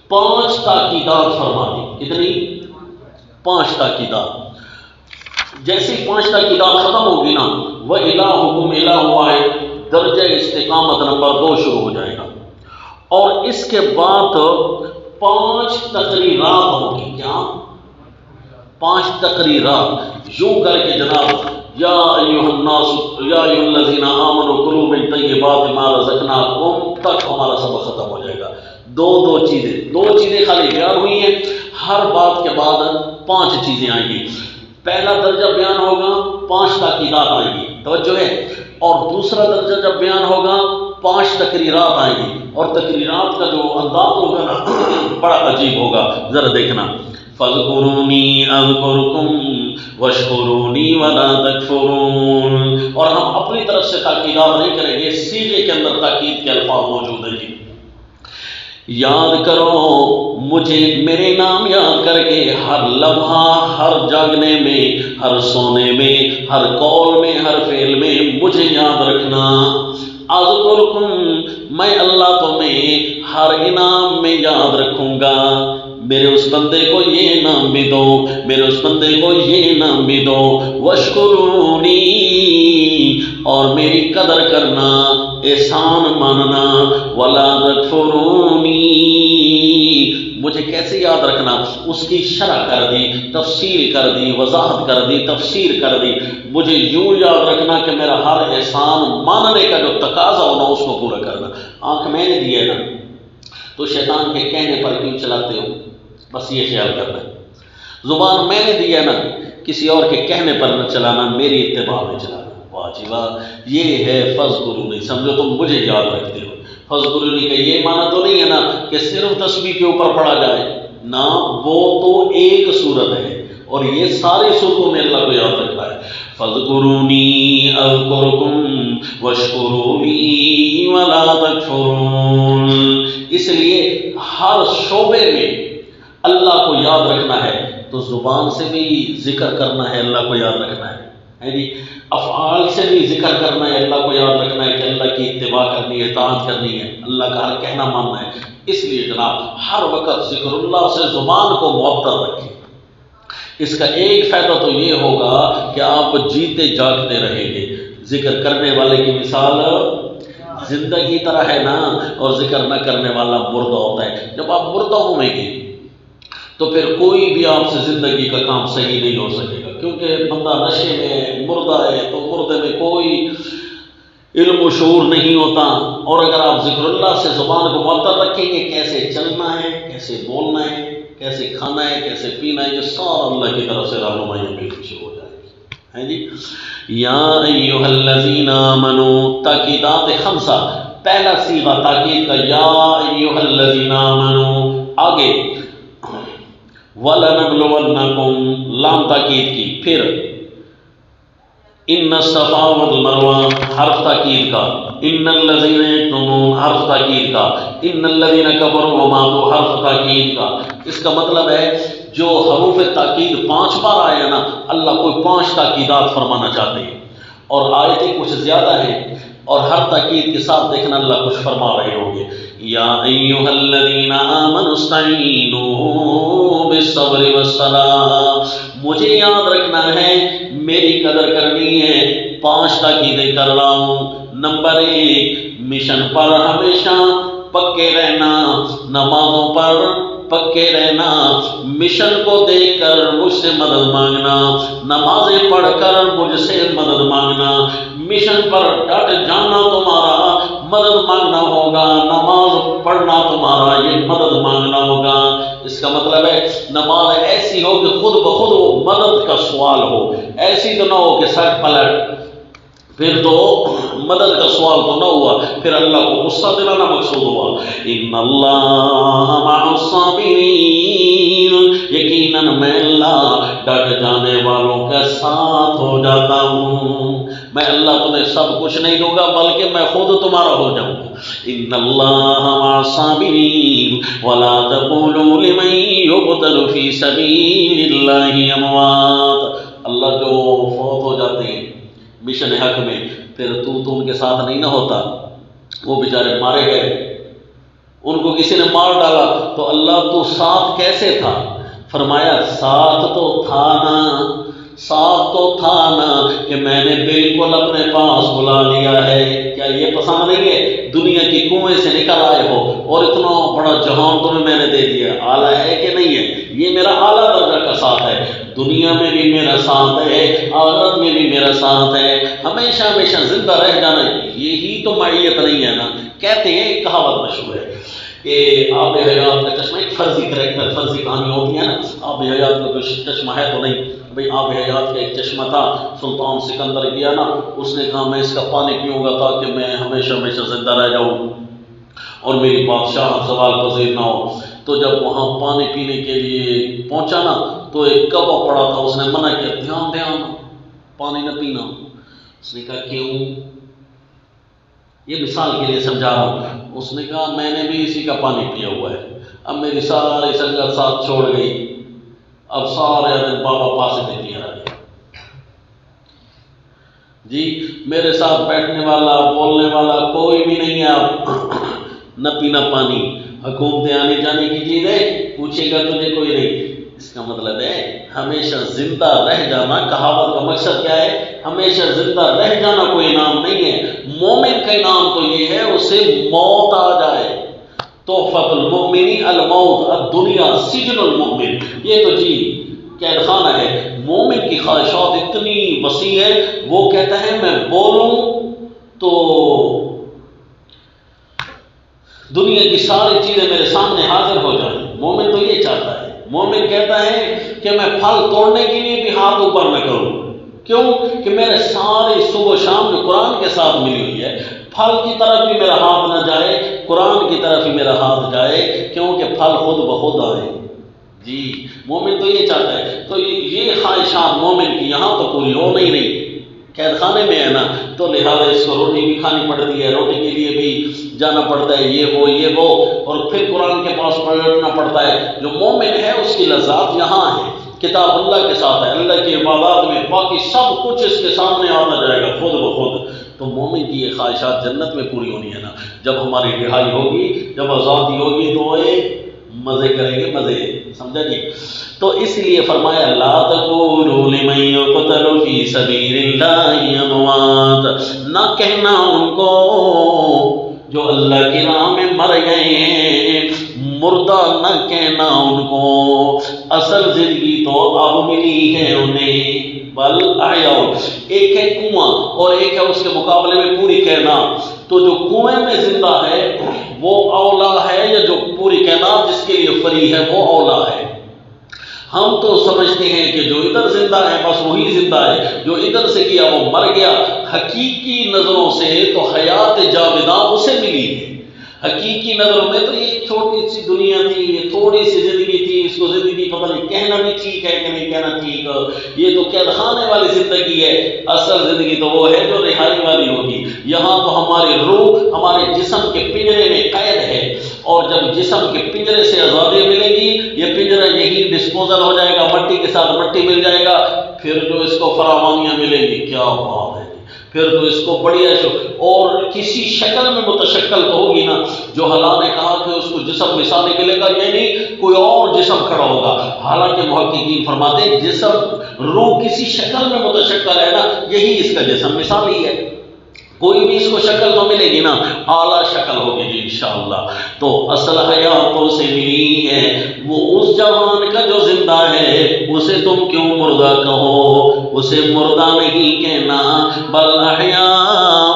5 تاکیدات فرما دی۔ کتنی؟ 5 تاکیدات۔ جیسے 5 تاکیدات ختم ہوگی نا، وَإِلَٰهُكُمْ إِلَٰهٌ وَاحِدٌ، درجہ استقامت نمبر 2 شروع ہو جائے گا، اور اس کے بعد 5 تقریرات ہوگی۔ کیا؟ 5 تقریرات، یوں کر کے جناب یا ایھا الناس یا ایھا الذین آمنوا کلوا من طیبات ما رزقناکم تک ہمارا سبق ختم ہو جائے گا۔ 2 چیزیں خالی بیان ہوئی ہیں، ہر بات کے بعد 5 چیزیں آئیں گی۔ پہلا درجہ بیان ہوگا، 5 تاکیدات آئیں گی، توجہ ہے، اور دوسرا درجہ جب بیان ہوگا 5 تقریرات آئیں گی، اور تقریرات کا جو انداز ہوگا نا بڑا عجیب ہوگا، ذرا دیکھنا۔ فَاذْكُرُونِي أَذْكُرْكُمْ وَاشْكُرُونِي وَلَا تَكْفُرُونَ، اور ہم اپنی طرف سے تاکیدات نہیں کریں گے، سیغے کے اندر تاکید کے الفاظ موجود ہیں جی۔ یاد کرو مجھے، میرے نام یاد کر کے، ہر لمحہ، ہر جاگنے میں، ہر سونے میں، ہر قول میں، ہر فعل میں مجھے یاد رکھنا۔ اذکرکم، میں اللہ تمہیں ہر انعام میں یاد رکھوں گا، میرے اس بندے کو یہ انعام بھی دو، میرے اس بندے کو یہ انعام بھی دو، واشکرونی، اور میری قدر کرنا، احسان ماننا، ولا تکفرونی، مجھے کیسے یاد رکھنا، اس کی شرح کر دی، تفصیل کر دی، وضاحت کر دی، تفسیر کر دی۔ مجھے یوں یاد رکھنا کہ میرا ہر احسان ماننے کا جو تقاضا ہونا اس کو پورا کرنا۔ آنکھ میں نے دی ہے نا، تو شیطان کے کہنے پر کیوں چلاتے ہو؟ بس یہ خیال کرنا ہے۔ زبان میں نے دی ہے نا، کسی اور کے کہنے پر نہ چلانا، میری اتباع میں چلانا۔ واہ جی واہ، یہ ہے فذکرونی، سمجھو تم مجھے یاد رکھتے ہو۔ فذکرونی کا یہ معنی تو نہیں ہے نا کہ صرف تسبیح کے اوپر پڑھا جائے، نہ، وہ تو ایک صورت ہے اور یہ ساری صورتوں میں اللہ کو یاد رکھنا ہے۔ فَاذْكُرُونِي أَذْكُرْكُمْ وَاشْكُرُونِي وَلَا تَكْفُرُونَ، اس لیے ہر شعبے میں اللہ کو یاد رکھنا ہے، تو زبان سے بھی ذکر کرنا ہے، اللہ کو یاد رکھنا ہے، ہے جی، افعال سے بھی ذکر کرنا ہے، اللہ کو یاد رکھنا ہے کہ اللہ کی اتباع کرنی ہے، اطاعت کرنی ہے، اللہ کا ہر کہنا ماننا ہے۔ اس لیے جناب ہر وقت ذکر اللہ سے زبان کو معطر رکھیں۔ اس کا ایک فائدہ تو یہ ہوگا کہ آپ جیتے جاگتے رہیں گے۔ ذکر کرنے والے کی مثال زندگی طرح ہے نا، اور ذکر نہ کرنے والا مردہ ہوتا ہے۔ جب آپ مردہ ہوئیں گے تو پھر کوئی بھی آپ سے زندگی کا کام صحیح نہیں ہو سکے گا، کیونکہ بندہ نشے میں مردہ ہے تو مردے میں کوئی علم و شعور نہیں ہوتا۔ اور اگر آپ ذکر اللہ سے زبان کو معطر رکھیں گے، کیسے چلنا ہے، کیسے بولنا ہے، کیسے کھانا ہے، کیسے پینا ہے، یہ سارا اللہ کی طرف سے رہنمائی ہمیں پیچھے ہو جائے گی، ہے جی۔ یا ایھا الذین آمنوا، تاکیدات خمسہ، پہلا صیغہ تاکید کا یا ایھا الذین آمنوا، آگے وَلَنَبْلُوَنَّكُمْ، لام تاکید کی، پھر ان الصفا والمروہ، حرف تاکید کا، ان الذین یکتمون، حرف تاکید کا، ان الذین کفروا وماتوا، حرف تاکید کا۔ اس کا مطلب ہے جو حروف تاکید 5 بار آئے نا، اللہ کوئی 5 تاکیدات فرمانا چاہتے ہیں، اور آیتیں کچھ زیادہ ہیں، اور ہر تاکید کے ساتھ دیکھنا اللہ کچھ فرما رہے ہوں گے۔ یا ایھا الذین آمنوا استعینوا بالصبر والصلاۃ، مجھے یاد رکھنا ہے، میری قدر کرنی ہے، 5 تاکیدیں کر رہا ہوں۔ نمبر 1، مشن پر ہمیشہ پکے رہنا، نمازوں پر پکے رہنا، مشن کو دیکھ کر مجھ سے مدد مانگنا، نمازیں پڑھ کر مجھ سے مدد مانگنا، مشن پر ڈٹ جانا تمہارا مدد مانگنا ہوگا، نماز پڑھنا تمہارا یہ مدد مانگنا ہوگا۔ اس کا مطلب ہے نماز ایسی ہو کہ خود بخود وہ مدد کا سوال ہو، ایسی تو نہ ہو کہ سر پلٹ، پھر تو مدد کا سوال تو نہ ہوا، پھر اللہ کو غصہ دلانا مقصود ہوا۔ ان اللہ مع الصابرین، یقیناً میں اللہ ڈٹ جانے والوں کے ساتھ ہو جاتا ہوں، میں اللہ تمہیں سب کچھ نہیں دوں گا بلکہ میں خود تمہارا ہو جاؤں گا۔ ان اللہ مع الصابرین ولا تقولوا لمن يقتل في سبيل الله اموات، اللہ جو فوت ہو جاتے ہیں مشن حق میں، پھر تو ان کے ساتھ نہیں نہ ہوتا، وہ بیچارے مارے گئے، ان کو کسی نے مار ڈالا تو اللہ تو ساتھ کیسے تھا؟ فرمایا ساتھ تو تھا نا، ساتھ تو تھا نا کہ میں نے بالکل اپنے پاس بلا لیا ہے۔ کیا یہ پسند نہیں ہے؟ دنیا کی کنویں سے نکل آئے ہو اور اتنا بڑا جہان تمہیں میں نے دے دیا، اعلیٰ ہے کہ نہیں ہے؟ یہ میرا اعلیٰ درجہ کا ساتھ ہے، دنیا میں بھی میرا ساتھ ہے، آخرت میں بھی میرا ساتھ ہے، ہمیشہ ہمیشہ زندہ رہ جانا، یہی تو معیت نہیں ہے نا۔ کہتے ہیں ایک کہاوت مشہور ہے کہ آب حیات کا چشمہ، ایک فرضی کریکٹر، فرضی کہانی ہوتی ہے نا، آب حیات کا کوئی چشمہ ہے تو نہیں، بھئی آب حیات کا ایک چشمہ تھا، سلطان سکندر گیا نا، اس نے کہا میں اس کا پانی پیوں گا تاکہ میں ہمیشہ ہمیشہ زندہ رہ جاؤں اور میری بادشاہ زوال پذیر نہ ہو۔ تو جب وہاں پانی پینے کے لیے پہنچا نا تو ایک کعبہ پڑا تھا، اس نے منع کیا، دھیان دھیان پانی نہ پینا۔ اس نے کہا کیوں؟ یہ مثال کے لیے سمجھا رہا ہوں۔ اس نے کہا میں نے بھی اسی کا پانی پیا ہوا ہے، اب میری ساری سنگت ساتھ چھوڑ گئی، اب سارے دن بابا پاس میں پیا رہا گیا جی، میرے ساتھ بیٹھنے والا بولنے والا کوئی بھی نہیں ہے، اب نہ پینا پانی، حکومتیں آنے جانے کی چیز ہے، پوچھے گا تجھے کوئی نہیں۔ اس کا مطلب ہے ہمیشہ زندہ رہ جانا، کہاوت کا مقصد کیا ہے؟ ہمیشہ زندہ رہ جانا کوئی انعام نہیں ہے، مومن کا انعام تو یہ ہے اسے موت آ جائے۔ تحفۃ المؤمن الموت، الدنیا سجن المؤمن، یہ تو جی قید خانہ ہے۔ مومن کی خواہشات اتنی وسیع ہے، وہ کہتا ہے میں بولوں تو دنیا کی ساری چیزیں میرے سامنے حاضر ہو جائیں، مومن تو یہ چاہتا ہے۔ مومن کہتا ہے کہ میں پھل توڑنے کے لیے بھی ہاتھ اوپر نہ کروں، کیوں کہ میرے ساری صبح و شام جو قرآن کے ساتھ ملی ہوئی ہے، پھل کی طرف بھی میرا ہاتھ نہ جائے، قرآن کی طرف ہی میرا ہاتھ جائے، کیونکہ پھل خود بخود آئے۔ جی مومن تو یہ چاہتا ہے، تو یہ خواہشات مومن کی یہاں تو پوری ہو نہیں رہی، قید خانے میں ہے نا، تو لہٰذا اس کو روٹی بھی کھانی پڑتی ہے، روٹی کے لیے بھی جانا پڑتا ہے، یہ وہ، اور پھر قرآن کے پاس پلٹنا پڑتا ہے۔ جو مومن ہے اس کی لذات یہاں ہے، کتاب اللہ کے ساتھ ہے، اللہ کی عبادات میں، باقی سب کچھ اس کے سامنے آتا جائے گا خود بخود، تو مومن کی یہ خواہشات جنت میں پوری ہونی ہے نا۔ جب ہماری رہائی ہوگی، جب آزادی ہوگی تو مزے کریں گے، مزے، سمجھا جی؟ تو اس لیے فرمایا لا تقولوا لمن يقتل في سبيل الله اموات، نہ کہنا ان کو جو اللہ کی راہ میں مر گئے ہیں مردہ، نہ کہنا ان کو، اصل زندگی تو اب ملی ہے انہیں، بل احیاء، ایک ہے کنواں اور ایک ہے اس کے مقابلے میں پوری کائنات، تو جو کنویں میں زندہ ہے وہ اولا ہے یا جو پوری کائنات جس کے لیے فری ہے وہ اولا ہے؟ ہم تو سمجھتے ہیں کہ جو ادھر زندہ ہے بس وہی زندہ ہے، جو ادھر سے کیا وہ مر گیا۔ حقیقی نظروں سے تو حیات جاوداں اسے ملی ہے، حقیقی نظروں میں تو یہ چھوٹی سی دنیا تھی، یہ تھوڑی سی زندگی تھی، اس کو زندگی پتہ نہیں کہنا بھی ٹھیک ہے کہ نہیں کہنا ٹھیک، یہ تو قید خانے والی زندگی ہے، اصل زندگی تو وہ ہے جو رہائی والی ہوگی۔ یہاں تو ہماری روح ہمارے جسم کے پنجرے میں قید ہے، اور جب جسم کے پنجرے سے آزادی ملے گی، یہ پنجرا یہی ڈسپوزل ہو جائے گا، مٹی کے ساتھ مٹی مل جائے گا، پھر جو اس کو فراوانیاں ملیں گی، کیا بات ہے، پھر تو اس کو بڑی عیش اور کسی شکل میں متشکل تو ہوگی نا۔ جو اللہ نے کہا کہ اس کو جسم مثالی ملے گا، یعنی کوئی اور جسم کھڑا ہوگا، حالانکہ محققین فرماتے ہیں جسم روح کسی شکل میں متشکل ہے نا، یہی اس کا جسم مثالی ہے، کوئی بھی اس کو شکل تو ملے گی نا، اعلیٰ شکل ہوگی جی انشاءاللہ۔ تو اصل حیاتوں سے ملی ہے وہ اس جوان کا جو زندہ ہے، اسے تم کیوں مردہ کہو، اسے مردہ نہیں کہنا، بل احیاء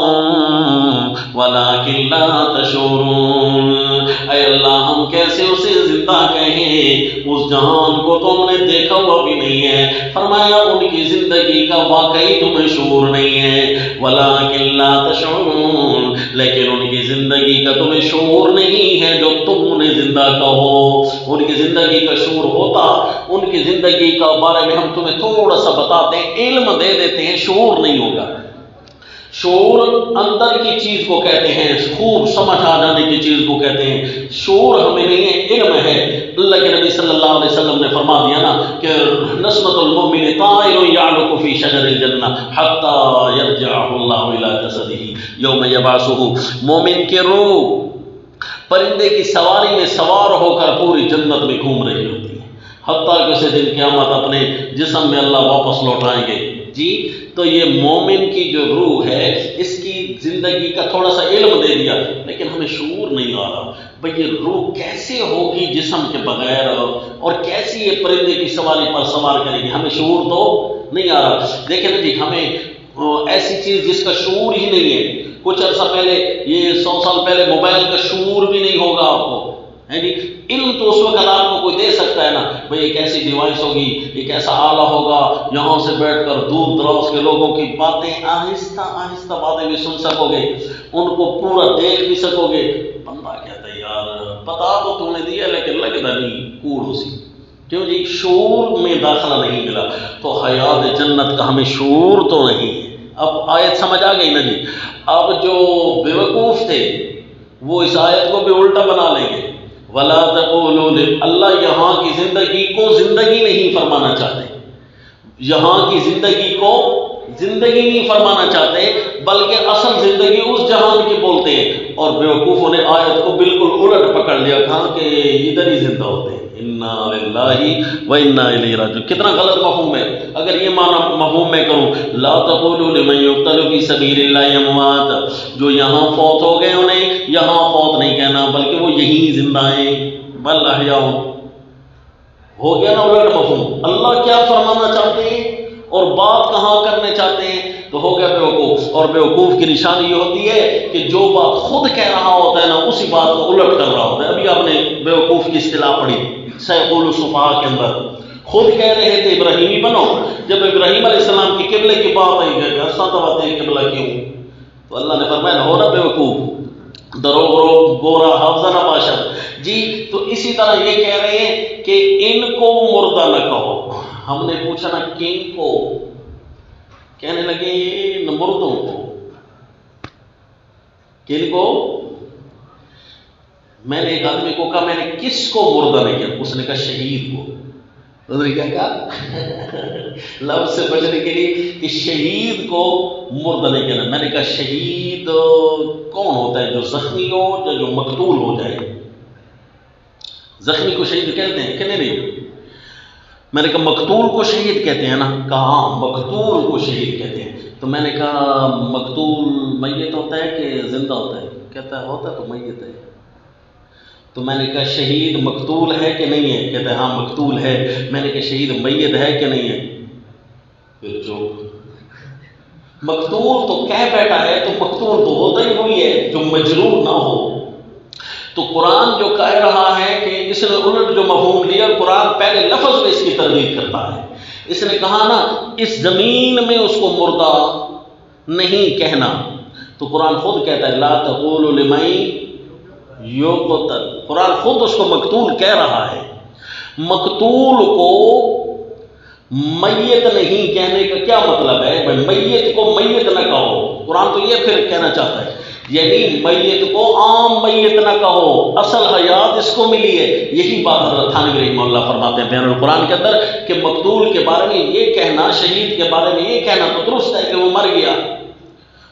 ولکن لا تشعرون۔ اے اللہ ہم کیسے اسے زندہ کہیں، اس جہان کو تم نے دیکھا ہوا بھی نہیں ہے، فرمایا ان کی زندگی کا واقعی تمہیں شعور نہیں ہے، ولکن لا تشعرون، لیکن ان کی زندگی کا تمہیں شعور نہیں ہے جو تم انہیں زندہ کہو۔ ان کی زندگی کا شعور ہوتا، ان کی زندگی کا بارے میں ہم تمہیں تھوڑا سا بتاتے ہیں، علم دے دیتے ہیں، شعور نہیں ہوگا۔ شعور اندر کی چیز کو کہتے ہیں، خوب سمجھ آ جانے کی چیز کو کہتے ہیں، شعور ہمیں نہیں ہے، علم ہے۔ اللہ کے نبی صلی اللہ علیہ وسلم نے فرما دیا نا کہ نسمۃ المؤمن طائر یعلق فی شجر الجنہ حتی یرجعہ اللہ الی جسدہ یوم یبعثہ، مومن کی روح پرندے کی سواری میں سوار ہو کر پوری جنت میں گھوم رہی ہوتی ہے، حتیٰ کہ اسے دن قیامت اپنے جسم میں اللہ واپس لوٹائیں گے جی۔ تو یہ مومن کی جو روح ہے اس کی زندگی کا تھوڑا سا علم دے دیا، لیکن ہمیں شعور نہیں آ رہا بھئی یہ روح کیسے ہوگی جسم کے بغیر، اور کیسی یہ پرندے کی سواری پر سوار کرے گی، ہمیں شعور تو نہیں آ رہا۔ دیکھیں نا جی، ہمیں ایسی چیز جس کا شعور ہی نہیں ہے، کچھ عرصہ پہلے، یہ 100 سال پہلے موبائل کا شعور بھی نہیں ہوگا آپ کو، ہے جی۔ علم تو اس وقت آپ کو کوئی دے سکتا ہے نا، بھئی ایک ایسی ڈیوائس ہوگی، ایک ایسا آلہ ہوگا، یہاں سے بیٹھ کر دور دراز کے لوگوں کی باتیں آہستہ آہستہ باتیں بھی سن سکو گے، ان کو پورا دیکھ بھی سکو گے۔ بندہ کہتا ہے یار پتا تو تم نے دیا لیکن لگتا نہیں کوڑ اسی، کیوں جی؟ شعور میں داخلہ نہیں ملا۔ تو حیات جنت کا ہمیں شعور تو نہیں ہے۔ اب آیت سمجھ آ گئی نا جی؟ اب جو بیوقوف تھے وہ اس آیت کو بھی الٹا بنا لیں گے، وَلَا تَقُولُوا، اللہ یہاں کی زندگی کو زندگی نہیں فرمانا چاہتے، یہاں کی زندگی کو زندگی نہیں فرمانا چاہتے، بلکہ اصل زندگی اس جہان کی بولتے ہیں، اور بیوقوفوں نے آیت کو بالکل الٹ پکڑ لیا، کہا کہ ادھر ہی زندہ ہوتے ہیں، اِنَّا لِلَّهِ وَإِنَّا إِلَيْهِ راجعون۔ کتنا غلط مفہوم ہے اگر یہ معنی مفہوم میں کروں، لا تقولوا لمن يقتل في سبيل الله اموات، جو یہاں فوت ہو گئے انہیں یہاں فوت نہیں کہنا، بلکہ وہ یہی زندہ ہیں، بل احیاء، ہو گیا نا الٹ مفہوم۔ اللہ کیا فرمانا چاہتے ہیں اور بات کہاں کرنے چاہتے ہیں، تو ہو گیا بیوقوف۔ اور بیوقوف کی نشانی یہ ہوتی ہے کہ جو بات خود کہہ رہا ہوتا ہے نا اسی بات کو الٹ کر رہا ہوتا ہے۔ ابھی آپ نے بیوقوف کی اصطلاح پڑھی سیقول السفہاء کے اندر، خود کہہ رہے تھے ابراہیمی بنو، جب ابراہیم علیہ السلام کی قبلے کی بات آئی گئی قبلہ کیوں، تو اللہ نے فرمایا ہو نا بیوقوف، درو گورا حافظہ نہ باشد جی۔ تو اسی طرح یہ کہہ رہے ہیں کہ ان کو مردہ نہ کہو۔ ہم نے پوچھا نا کن کو، کہنے لگے مردوں کو، کن کو؟ میں نے ایک آدمی کو کہا میں نے کس کو مردہ نہیں کیا، اس نے کہا شہید کو۔ انہوں نے کیا کہا لفظ سے بچنے کے لیے کہ شہید کو مردہ نہیں کہنا. میں نے کہا شہید کون ہوتا ہے؟ جو زخمی ہو یا جو مقتول ہو جائے؟ زخمی کو شہید کہتے ہیں کہ نہیں؟ میں نے کہا مقتول کو شہید کہتے ہیں نا؟ کہا ہاں مقتول کو شہید کہتے ہیں. تو میں نے کہا مقتول میت ہوتا ہے کہ زندہ ہوتا ہے؟ کہتا ہے ہوتا تو میت ہے. تو میں نے کہا شہید مقتول ہے کہ نہیں ہے؟ کہتا ہے ہاں مقتول ہے. میں نے کہا شہید میت ہے کہ نہیں ہے؟ پھر جو مقتول تو کہہ بیٹھا ہے تو مقتول تو ہوتا ہی وہی ہے جو مجروح نہ ہو. تو قرآن جو کہہ رہا ہے کہ اس نے الٹ جو مفہوم لیا، قرآن پہلے لفظ میں اس کی تردید کرتا ہے. اس نے کہا نا اس زمین میں اس کو مردہ نہیں کہنا، تو قرآن خود کہتا ہے لا تقولوا لمن یقتل. قرآن خود اس کو مقتول کہہ رہا ہے. مقتول کو میت نہیں کہنے کا کیا مطلب ہے؟ بھائی میت کو میت نہ کہو. قرآن تو یہ پھر کہنا چاہتا ہے یعنی میت کو عام میت نہ کہو، اصل حیات اس کو ملی ہے. یہی بات حضرت تھانوی رحمہ اللہ فرماتے ہیں بیان القرآن کے اندر کہ مقتول کے بارے میں یہ کہنا، شہید کے بارے میں یہ کہنا تو درست ہے کہ وہ مر گیا.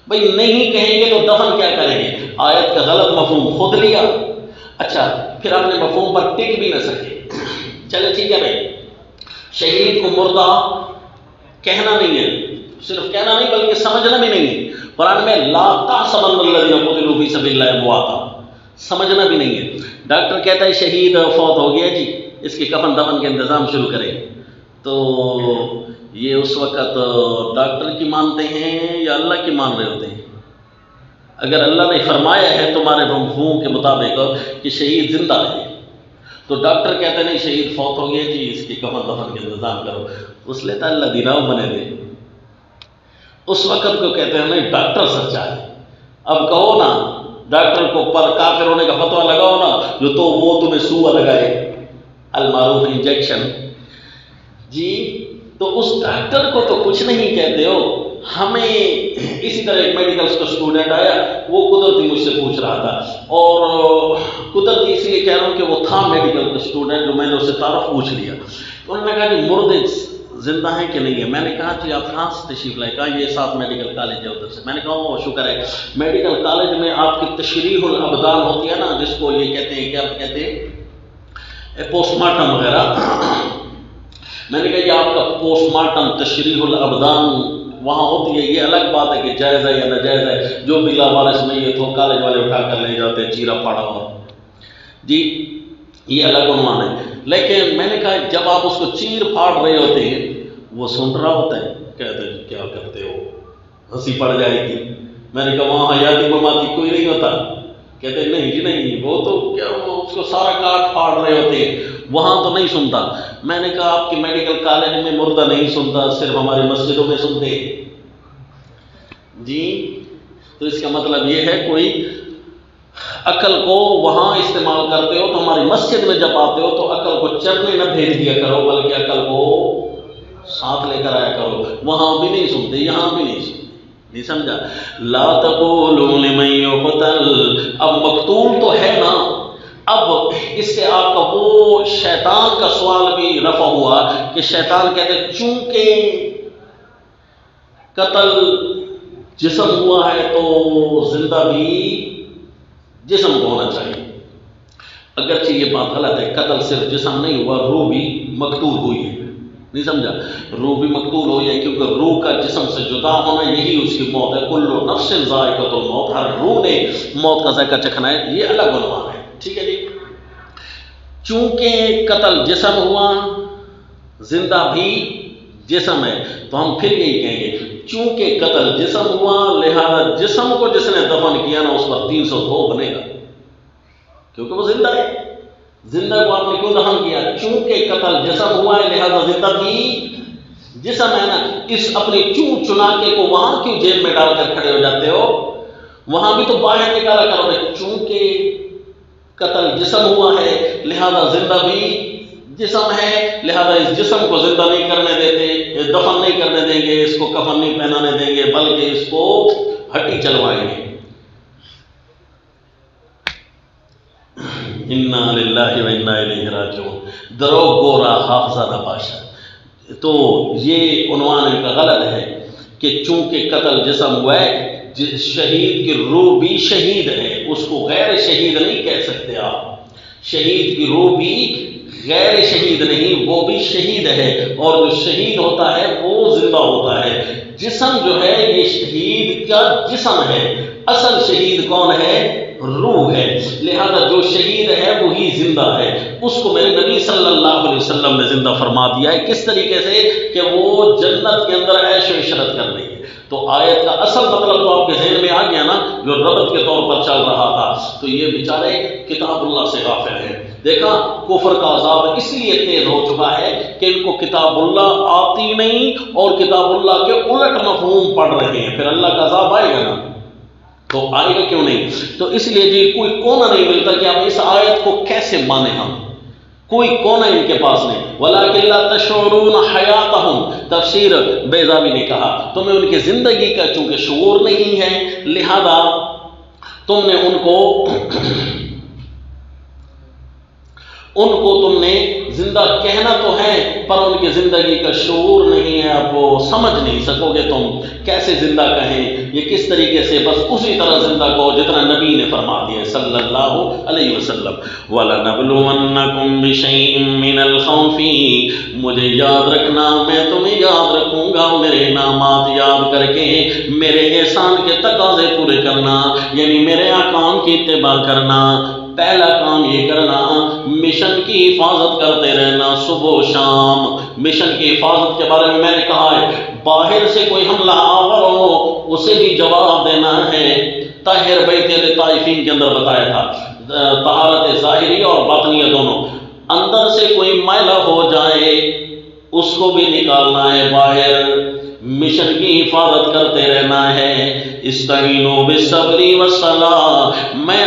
بھائی نہیں کہیں گے تو دفن کیا کریں گے؟ آیت کا غلط مفہوم خود لیا. اچھا پھر اپنے مفہوم پر ٹک بھی نہ سکے. چلے ٹھیک ہے بھائی، شہید کو مردہ کہنا نہیں ہے، صرف کہنا نہیں بلکہ سمجھنا بھی نہیں ہے. قرآن میں لا تحسبن الذین قتلوا فی سبیل اللہ امواتا، سمجھنا بھی نہیں ہے. ڈاکٹر کہتا ہے شہید فوت ہو گیا جی، اس کے کفن دفن کے انتظام شروع کریں. تو یہ اس وقت ڈاکٹر کی مانتے ہیں یا اللہ کی مان رہے ہوتے ہیں؟ اگر اللہ نے فرمایا ہے تمہارے مفہوم کے مطابق کہ شہید زندہ ہے، تو ڈاکٹر کہتے نہیں شہید فوت ہو گیا جی، اس کی کفن دفن کے انتظام کرو. اس لیے اللہ دیراؤ بنے دے. اس وقت کو کہتے ہیں نہیں ڈاکٹر سچا ہے. اب کہو نا ڈاکٹر کو پر کافر ہونے کا فتویٰ لگاؤ نا، جو تو وہ تمہیں سوا لگائے المعروف انجیکشن جی. تو اس ڈاکٹر کو تو کچھ نہیں کہتے ہو. ہمیں اسی طرح ایک میڈیکل کا اسٹوڈنٹ آیا، وہ قدرتی مجھ سے پوچھ رہا تھا، اور قدرتی اس لیے کہہ رہا ہوں کہ وہ تھا میڈیکل کا اسٹوڈنٹ جو میں نے اس سے تعارف پوچھ لیا. انہوں نے کہا کہ مردے زندہ ہیں کہ نہیں ہے؟ میں نے کہا کہ آپ کہاں سے تشریف لائے؟ کہا یہ ساتھ میڈیکل کالج ہے ادھر سے. میں نے کہا وہ شکر ہے، میڈیکل کالج میں آپ کی تشریح الابدان ہوتی ہے نا، جس کو یہ کہتے ہیں کیا کہتے ہیں پوسٹ مارٹم وغیرہ. میں نے کہا یہ آپ کا پوسٹ مارٹم تشریح الابدان وہاں ہوتی ہے، یہ الگ بات ہے کہ جائز ہے یا ناجائز ہے. جو بلا وارث میں یہ تو کالج والے اٹھا کر لے جاتے ہیں چیرا پاڑا ہوا جی، یہ الگ عنوان ہے. لیکن میں نے کہا جب آپ اس کو چیر پھاڑ رہے ہوتے ہیں وہ سن رہا ہوتا ہے، کہتے ہیں کیا کرتے ہو، ہنسی پڑ جائے گی. میں نے کہا وہاں حیاتی مماتی کوئی نہیں ہوتا. کہتے ہیں نہیں جی نہیں، وہ تو کیا وہ اس کو سارا کاٹ پھاڑ رہے ہوتے ہیں، وہاں تو نہیں سنتا. میں نے کہا آپ کی میڈیکل کالج میں مردہ نہیں سنتا، صرف ہماری مسجدوں میں سنتے جی. تو اس کا مطلب یہ ہے کوئی عقل کو وہاں استعمال کرتے ہو تو ہماری مسجد میں جب آتے ہو تو عقل کو چرنے نہ بھیج دیا کرو، بلکہ عقل کو ساتھ لے کر آیا کرو. وہاں بھی نہیں سنتے، یہاں بھی نہیں سنتے. نہیں سمجھا؟ لا تقولوا لمن یقتل. اب مقتول تو ہے نا، اب اس سے آپ کا وہ شیطان کا سوال بھی رفع ہوا کہ شیطان کہتے ہیں چونکہ قتل جسم ہوا ہے تو زندہ بھی جسم کو ہونا چاہیے. اگرچہ یہ بات غلط ہے، قتل صرف جسم نہیں ہوا، روح بھی مقتول ہوئی ہے. نہیں سمجھا؟ روح بھی مقتول ہوئی ہے کیونکہ روح کا جسم سے جدا ہونا یہی اس کی موت ہے. کل نفس ذائقۃ الموت، ہر روح نے موت کا ذائقہ چکھنا ہے. یہ الگ عنوان ہے. ٹھیک ہے جی. چونکہ قتل جسم ہوا، زندہ بھی جسم ہے، تو ہم پھر یہی کہیں گے چونکہ قتل جسم ہوا لہذا جسم کو جس نے دفن کیا نا اس پر 302 بنے گا، کیونکہ وہ زندہ ہے. زندہ کو آپ نے کیوں دفن کیا؟ چونکہ قتل جسم ہوا ہے لہذا زندہ بھی جسم ہے نا. اس اپنی چون چنا کے کو وہاں کیوں جیب میں ڈال کر کھڑے ہو جاتے ہو؟ وہاں بھی تو باہر نکالا کرو. چونکہ قتل جسم ہوا ہے لہذا زندہ بھی جسم ہے، لہذا اس جسم کو زندہ نہیں کرنے دیتے، دفن نہیں کرنے دیں گے، اس کو کفن نہیں پہنانے دیں گے، بلکہ اس کو ہٹی چلوائیں گے. انا للہ و انا الیہ راجعون. درو گورا حافظہ نباشد. تو یہ عنوان ان کا غلط ہے کہ چونکہ قتل جسم ہوا ہے، شہید کی روح بھی شہید ہے، اس کو غیر شہید نہیں کہہ سکتے آپ. شہید کی روح بھی غیر شہید نہیں، وہ بھی شہید ہے، اور جو شہید ہوتا ہے وہ زندہ ہوتا ہے. جسم جو ہے یہ شہید کا جسم ہے، اصل شہید کون ہے؟ روح ہے. لہذا جو شہید ہے وہی زندہ ہے. اس کو میرے نبی صلی اللہ علیہ وسلم نے زندہ فرما دیا ہے. کس طریقے سے؟ کہ وہ جنت کے اندر عیش و عشرت کر رہی ہے. تو آیت کا اصل مطلب تو آپ کے ذہن میں آ گیا نا، جو ربط کے طور پر چل رہا تھا. تو یہ بیچارے کتاب اللہ سے غافل ہیں. دیکھا کفر کا عذاب اس لیے تیز ہو چکا ہے کہ ان کو کتاب اللہ آتی نہیں اور کتاب اللہ کے الٹ مفہوم پڑھ رہے ہیں. پھر اللہ کا عذاب آئے گا نا، تو آئے گا کیوں نہیں؟ تو اس لیے جی کوئی کونا نہیں ملتا کہ آپ اس آیت کو کیسے مانیں. ہم کوئی کونا ان کے پاس نہیں. وَلَٰكِن لَا تَشْعُرُونَ حَيَاتَهُمْ تفسیر بیضاوی نے کہا تمہیں ان کی زندگی کا چونکہ شعور نہیں ہے، لہذا تم نے ان کو تم نے زندہ کہنا تو ہے پر ان کی زندگی کا شعور نہیں ہے. اب وہ سمجھ نہیں سکو گے تم کیسے زندہ کہیں، یہ کس طریقے سے. بس اسی طرح زندہ کہو جتنا نبی نے فرما دیا صلی اللہ علیہ وسلم. وَلَنَبْلُوَنَّكُمْ بِشَيْءٍ مِّنَ الْخَوْفِ مجھے یاد رکھنا، میں تمہیں یاد رکھوں گا میرے انعامات یاد کر کے، میرے احسان کے تقاضے پورے کرنا، یعنی میرے احکام کی اتباع کرنا. پہلا کام یہ کرنا، مشن کی حفاظت کرتے رہنا صبح و شام. مشن کی حفاظت کے بارے میں نے کہا ہے باہر سے کوئی حملہ آور ہو اسے بھی جواب دینا ہے. طاہر بیت الطائفین کے اندر بتایا تھا طہارت ظاہری اور باطنیہ دونوں. اندر سے کوئی میلہ ہو جائے اس کو بھی نکالنا ہے باہر. مشن کی حفاظت کرتے رہنا ہے. استعینوا بالصبر والصلاۃ. میں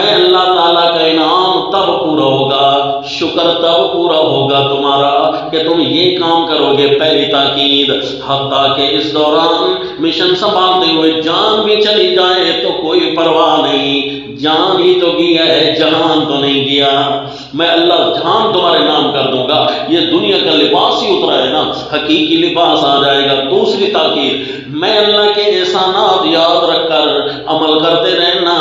اللہ تعالیٰ کا انعام تب پورا ہوگا، شکر تب پورا ہوگا تمہارا کہ تم یہ کام کرو گے. پہلی تاکید حتیٰ کہ اس دوران مشن سنبھالتے ہوئے جان بھی چلی جائے تو کوئی پرواہ نہیں. جان ہی تو گیا ہے، جہان تو نہیں گیا. میں اللہ جہان تمہارے نام کر دوں گا. یہ دنیا کا لباس ہی اترا ہے نا، حقیقی لباس آ جائے گا. دوسری تاکید میں اللہ کے احسانات یاد رکھ کر عمل کرتے رہنا.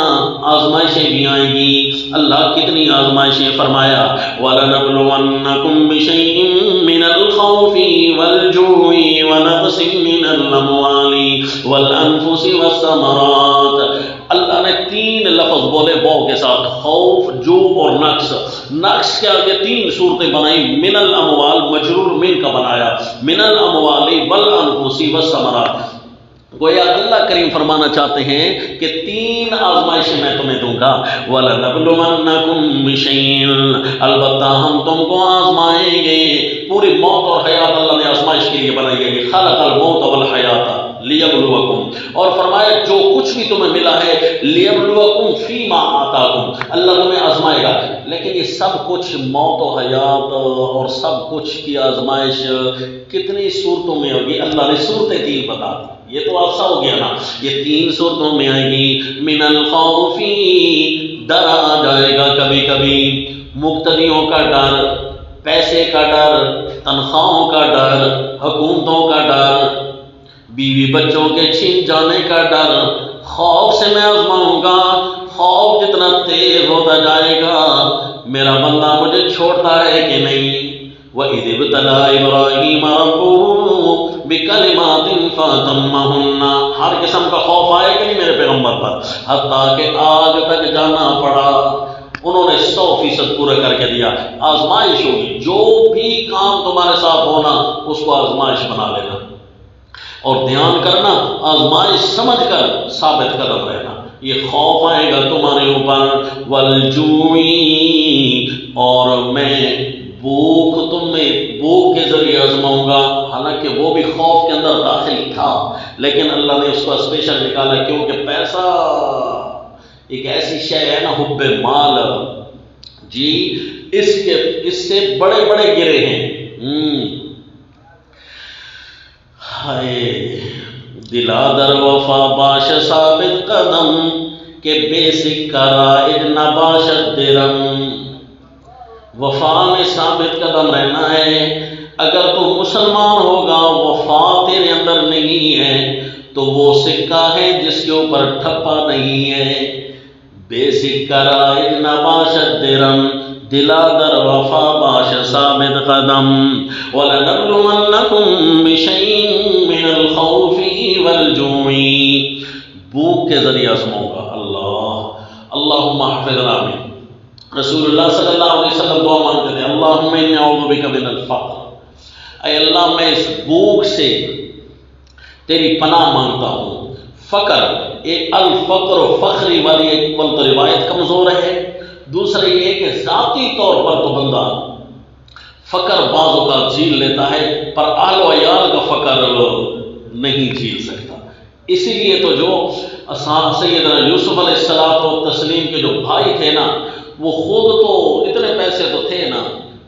آزمائشیں بھی آئیں گی. اللہ کتنی آزمائشیں فرمایا وَلَنَبْلُوَنَّكُمْ بِشَيْءٍ مِّنَ الْخَوْفِ وَالْجُوعِ وَنَقْصٍ مِّنَ الْأَمْوَالِ وَالْأَنفُسِ وَالثَّمَرَاتِ. اللہ نے 3 لفظ بولے بو کے ساتھ، خوف، جوع اور نقص. نقص کے آگے 3 صورتیں بنائی. من الاموال مجرور من کا بنایا، من الاموال والانفس والثمرات. گویا اللہ کریم فرمانا چاہتے ہیں کہ 3 آزمائشیں میں تمہیں دوں گا. وَلَنَبْلُوَنَّكُمْ بِشَيْءٍ البتہ ہم تم کو آزمائیں گے. پوری موت اور حیات اللہ نے آزمائش کے لیے بنائی گئی. خلق الموت والحیات لیبلوکم. اور فرمایا جو کچھ بھی تمہیں ملا ہے لیبلوکم فیما آتاکم، اللہ تمہیں آزمائے گا. لیکن یہ سب کچھ موت و حیات اور سب کچھ کی آزمائش کتنی صورتوں میں ہوگی؟ اللہ نے صورتیں 3 بتا دی. یہ تو آسا ہو گیا نا. یہ 3 صورتوں میں آئے گی. من الخوف ڈر آ جائے گا کبھی کبھی، مقتدیوں کا ڈر، پیسے کا ڈر، تنخواہوں کا ڈر، حکومتوں کا ڈر، بیوی بچوں کے چھین جانے کا ڈر. خوف سے میں آزماؤں گا. خوف جتنا تیز ہوتا جائے گا میرا بندہ مجھے چھوڑتا ہے کہ نہیں. وَإِذِ ابْتَلَىٰ إِبْرَاهِيمَ رَبُّهُ بِكَلِمَاتٍ فَأَتَمَّهُنَّ. ہر قسم کا خوف آئے کہ نہیں میرے پیغمبر پر، حتیٰ کہ آگ تک جانا پڑا. انہوں نے 100% پورا کر کے دیا. آزمائش ہوگی. جو بھی کام تمہارے ساتھ ہونا اس کو آزمائش بنا لینا، اور دھیان کرنا آزمائش سمجھ کر ثابت قدم رہنا. یہ خوف آئے گا تمہارے اوپر. والجوعی، اور میں بھوک بھوک کے ذریعے آزماؤں گا. حالانکہ وہ بھی خوف کے اندر داخل تھا لیکن اللہ نے اس کو اسپیشل نکالا کیونکہ پیسہ ایک ایسی شے ہے نا، حب مال جی، اس سے بڑے بڑے گرے ہیں. ہائے دلا در وفا باش ثابت قدم کہ بے سکہ رائج نہ باشد درم. وفا میں ثابت قدم رہنا ہے۔ اگر تو مسلمان ہوگا وفا تیرے اندر نہیں ہے تو وہ سکہ ہے جس کے اوپر ٹھپا نہیں ہے۔ بے سکہ رائج نہ باشد درم، دلا در وفا باش ثابت قدم۔ وَلَنَبْلُوَنَّكُمْ بِشَيْءٍ مِّنَ الْخَوْفِ وَالْجُوعِ، بھوک کے ذریعے آزماؤں گا۔ اللہم احفظنا آمین۔ رسول اللہ صلی اللہ علیہ وسلم دعا مانگتے تھے، اللہم انی اعوذ بک من الفقر، اے اللہ میں اس بھوک سے تیری پناہ مانگتا ہوں۔ فقر، ایک الفقر و فخری والی ایک تو روایت کمزور ہے، دوسرا یہ کہ ذاتی طور پر تو بندہ فقر بعض اوقات جھیل لیتا ہے پر اہل و عیال کا فقر نہیں جھیل سکتا۔ اسی لیے تو جو سیدنا یوسف علیہ السلام و تسلیم کے جو بھائی تھے نا، وہ خود تو اتنے پیسے تو تھے نا،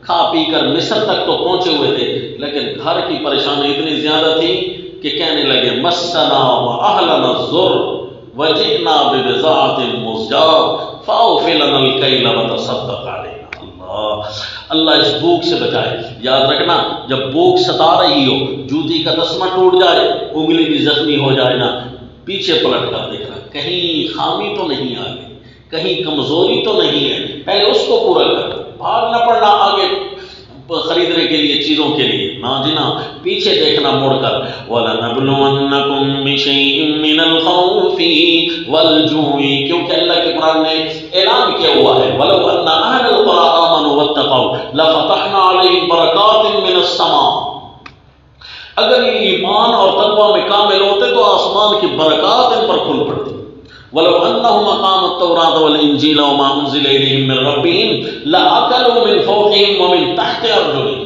کھا پی کر مصر تک تو پہنچے ہوئے تھے، لیکن گھر کی پریشانی اتنی زیادہ تھی کہ کہنے لگے مسنا واہلنا الضر وجئنا ببضاعۃ مزجاۃ فاوف لنا الکیل وتصدق علینا۔ اللہ اس بھوک سے بچائے۔ یاد رکھنا جب بھوک ستا رہی ہو، جوتی کا تسمہ ٹوٹ جائے، انگلی بھی زخمی ہو جائے نا، پیچھے پلٹ کر دیکھنا کہیں خامی تو نہیں آ گئی، کہیں کمزوری تو نہیں ہے، پہلے اس کو پورا کر، بھاگ نہ پڑنا آگے خریدنے کے لیے چیزوں کے لیے، نہ جنا پیچھے دیکھنا مڑ کر۔ وَلَنَبْلُوَنَّكُمْ بِشَيْءٍ مِّنَ الْخَوْفِ وَالْجُوعِ، کیونکہ اللہ کے قرآن نے اعلان کیا ہوا ہے وَلَوْ أَنَّ أَهْلَ الْقُرَىٰ آمَنُوا وَاتَّقَوْا لَفَتَحْنَا عَلَيْهِمْ بَرَكَاتٍ مِّنَ السَّمَاءِ، اگر یہ ایمان اور تقویٰ میں کامل ہوتے تو آسمان کی برکات ان پر کھل پڑتی۔ وَلَوْ أَنَّهُمْ أَقَامُوا التَّوْرَاةَ وَالْإِنجِيلَ وَمَا أُنزِلَ إِلَيْهِم مِّن رَّبِّهِمْ لَأَكَلُوا مِن فَوْقِهِمْ وَمِن تَحْتِ أَرْجُلِهِمْ،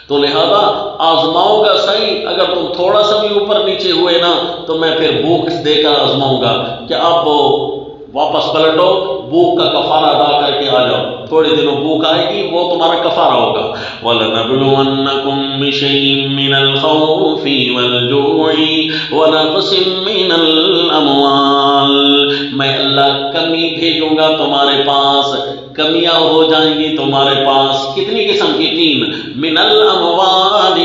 تو لہذا آزماؤں گا صحیح، اگر تم تھوڑا سا بھی اوپر نیچے ہوئے نا تو میں پھر بھوک دے کر آزماؤں گا کہ اب واپس پلٹو، بھوک کا کفارہ ادا کر کے آ جاؤ، تھوڑے دنوں بھوک آئے گی وہ تمہارا کفارہ ہوگا۔ وَلَنَبْلُوَنَّكُمْ بِشَيْءٍ مِّنَ الْخَوْفِ وَالْجُوعِ وَنَقْصٍ مِّنَ الْأَمْوَالِ، میں اللہ کمی بھیجوں گا تمہارے پاس، کمیاں ہو جائیں گی تمہارے پاس۔ کتنی قسم کی؟ 3۔ من الاموال،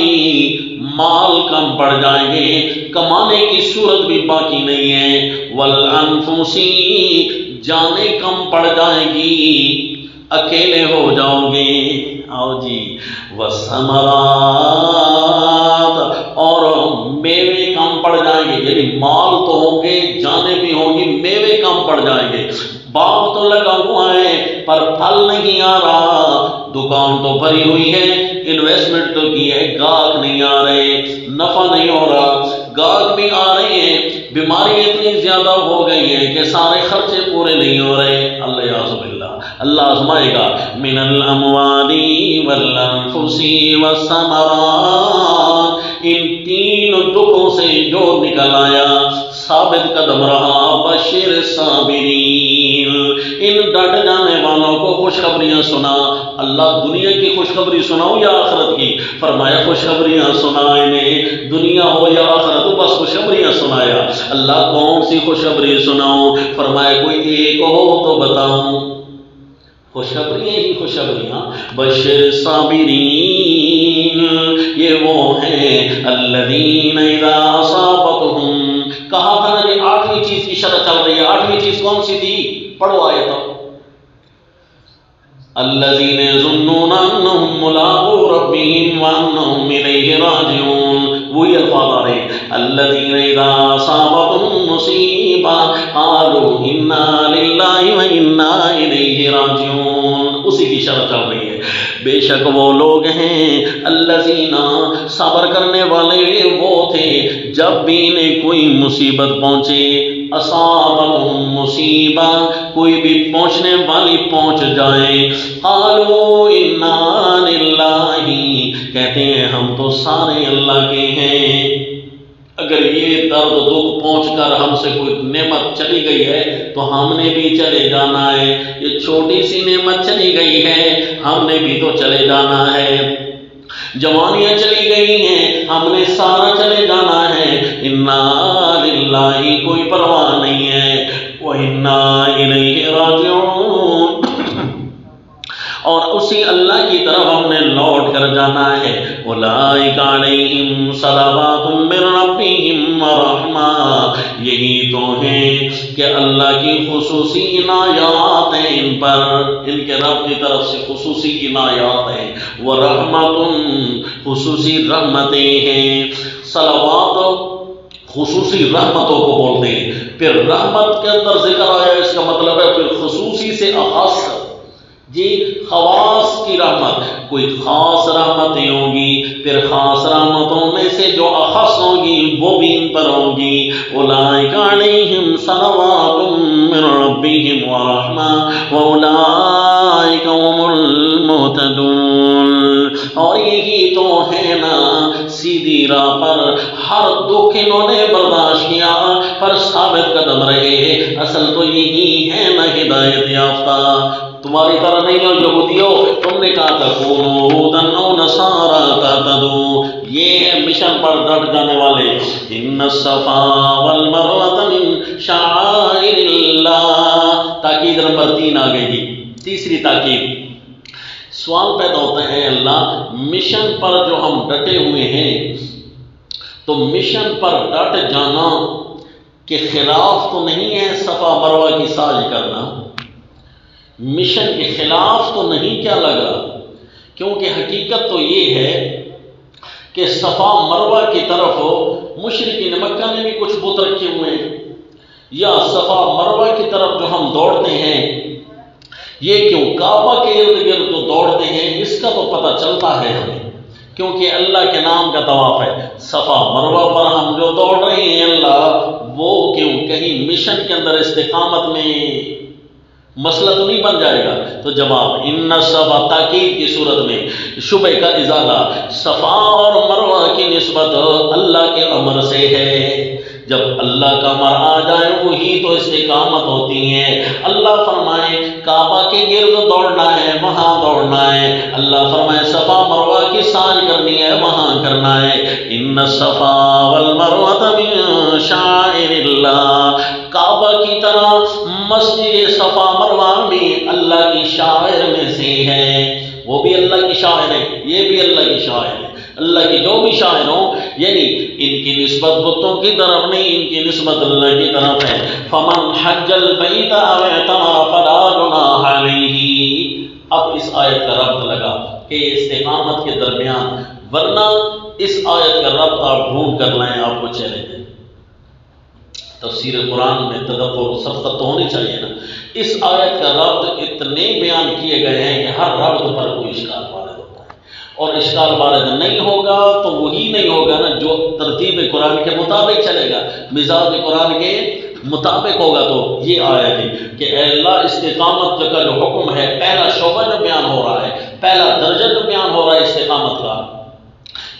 مال کم پڑ جائیں گے، کمانے کی صورت بھی باقی نہیں ہے۔ والانفس، جانیں کم پڑ جائیں گی، اکیلے ہو جاؤ گے۔ آؤ جی۔ والثمرات، اور میوے کم پڑ جائیں گے، یعنی مال تو ہوں گے، جانیں بھی ہوں گی، میوے کم پڑ جائیں گے۔ باغ تو لگا ہوا ہے پر پھل نہیں آ رہا، دکان تو بھری ہوئی ہے، انویسٹمنٹ تو کی ہے، گاہک نہیں آ رہے، نفع نہیں ہو رہا، گاہک بھی آ رہے ہیں، بیماری اتنی زیادہ ہو گئی ہے کہ سارے خرچے پورے نہیں ہو رہے۔ اللہ یعوذ باللہ، اللہ آزمائے گا۔ من الاموال والانفس والثمرات، ان 3 دکھوں سے جو نکل آیا ثابت قدم رہا۔ بشر صابرین، ان ڈٹ جانے والوں کو خوشخبریاں سنا۔ اللہ دنیا کی خوشخبری سناؤ یا آخرت کی؟ فرمایا خوشخبریاں سنا انہیں، دنیا ہو یا آخرت بس خوشخبریاں سنایا۔ اللہ کون سی خوشخبری سناؤں؟ فرمایا کوئی ایک ہو تو بتاؤں۔ خوشخبریاں ہی خوشخبریاں۔ بشر صابرین، یہ وہ ہیں الذین اذا اصابتہم، کہا تھا نا یہ 8ویں چیز کی شرح چل رہی ہے۔ 8ویں چیز کون سی تھی؟ پڑھو آیت۔ الذین یظنون انہم ملاقو ربہم وانہم الیہ راجعون، وہی الفاظ آ رہے ہیں۔ الذین اذا اصابتہم مصیبہ قالوا انا للہ وانا الیہ راجعون، اسی کی شرح چل رہی ہے۔ بے شک وہ لوگ ہیں الذین، صبر کرنے والے وہ تھے جب بھی انہیں کوئی مصیبت پہنچے، اصابہم مصیبہ، کوئی بھی پہنچنے والی پہنچ جائے، قالوا انا للہ، کہتے ہیں ہم تو سارے اللہ کے ہیں۔ اگر یہ درد و دکھ پہنچ کر ہم سے کوئی نعمت چلی گئی ہے تو ہم نے بھی چلے جانا ہے، یہ چھوٹی سی نعمت چلی گئی ہے ہم نے بھی تو چلے جانا ہے، جوانیاں چلی گئی ہیں ہم نے سارا چلے جانا ہے۔ انا للہ، کوئی پرواہ نہیں ہے، وَإِنَّا إِلَيْهِ رَاجِعُونَ، اور اسی اللہ کی طرف ہم نے لوٹ کر جانا ہے۔ اولئک علیہم صلوات من ربہم ورحمہ، یہی تو ہیں کہ اللہ کی خصوصی عنایات ہیں ان پر، ان کے رب کی طرف سے خصوصی عنایات ہیں، ورحمۃ خصوصی رحمتیں ہیں۔ صلوات خصوصی رحمتوں کو بولتے ہیں، پھر رحمت کے اندر ذکر آیا، اس کا مطلب ہے پھر خصوصی سے اخص، جی خواص کی رحمت، کوئی خاص رحمتیں ہوں گی، پھر خاص رحمتوں میں سے جو اخص ہوں گی وہ بھی ان پر ہوں گی۔ اولئک علیہم صلوات من ربہم ورحمہ واولئک هم المہتدون، اور یہی تو ہے نا سیدھی راہ پر، ہر دکھ انہوں نے برداشت کیا پر ثابت قدم رہے، اصل تو یہی ہے نا ہدایت یافتہ۔ تمہاری طرح نہیں ہو یہودیو، تم نے کہا تھا کونوا ہودن او نصارا تہتدوا، یہ ہے مشن پر ڈٹ جانے والے۔ ان الصفا والمروہ من شعائر اللہ، تاکید نمبر 3 آ گئی جی، تیسری تاکید۔ سوال پیدا ہوتا ہے اللہ مشن پر جو ہم ڈٹے ہوئے ہیں، تو مشن پر ڈٹ جانا کے خلاف تو نہیں ہے صفا مروہ کی سعی کرنا، مشن کے خلاف تو نہیں کیا لگا، کیونکہ حقیقت تو یہ ہے کہ صفا مروہ کی طرف مشرکین مکہ نے بھی کچھ بت رکھے ہوئے ہیں، یا صفا مروہ کی طرف جو ہم دوڑتے ہیں، یہ کیوں کعبہ کے ارد گرد جو دوڑتے ہیں اس کا تو پتہ چلتا ہے ہمیں، کیونکہ اللہ کے نام کا طواف ہے۔ صفا مروہ پر ہم جو دوڑ رہے ہیں اللہ، وہ کیوں کہیں مشن کے اندر استقامت میں مسئلہ تو نہیں بن جائے گا؟ تو جواب ان صفا تاکید کی صورت میں شبہ کا ازالہ، صفا اور مروہ کی نسبت اللہ کے امر سے ہے، جب اللہ کا امر آ جائے وہی تو استقامت ہوتی ہے۔ اللہ فرمائے کعبہ کے گرد دوڑنا ہے وہاں دوڑنا ہے، اللہ فرمائے صفا مروہ کی سعی کرنی ہے وہاں کرنا ہے۔ ان الصفا والمروہ من شعائر اللہ، کعبہ کی طرح مسجد صفا مروہ بھی اللہ کی شاعر میں سے ہے، وہ بھی اللہ کی شاعر ہے، یہ بھی اللہ کی شاعر ہے۔ اللہ کی جو بھی شاعر ہوں، یعنی ان کی نسبت بتوں کی طرف نہیں، ان کی نسبت اللہ کی طرف ہے۔ فمن حج البیت او اعتمر فلا جناح علیہ، اب اس آیت کا ربط لگا کہ استقامت کے درمیان، ورنہ اس آیت کا ربط آپ ڈھونڈ کر لائیں آپ کو چلے جائیں۔ تفسیر قرآن میں تدبر سبقت تو ہونی چاہیے نا، اس آیت کا ربط اتنے بیان کیے گئے ہیں کہ ہر ربط پر کوئی اشکال وارد ہوتا ہے، اور اشکال وارد نہیں ہوگا تو وہی نہیں ہوگا نا جو ترتیب قرآن کے مطابق چلے گا، مزاج قرآن کے مطابق ہوگا۔ تو یہ آیت ہے کہ اے اللہ استقامت کا جو حکم ہے، پہلا شعبہ جو بیان ہو رہا ہے، پہلا درجہ جو بیان ہو رہا ہے استقامت کا،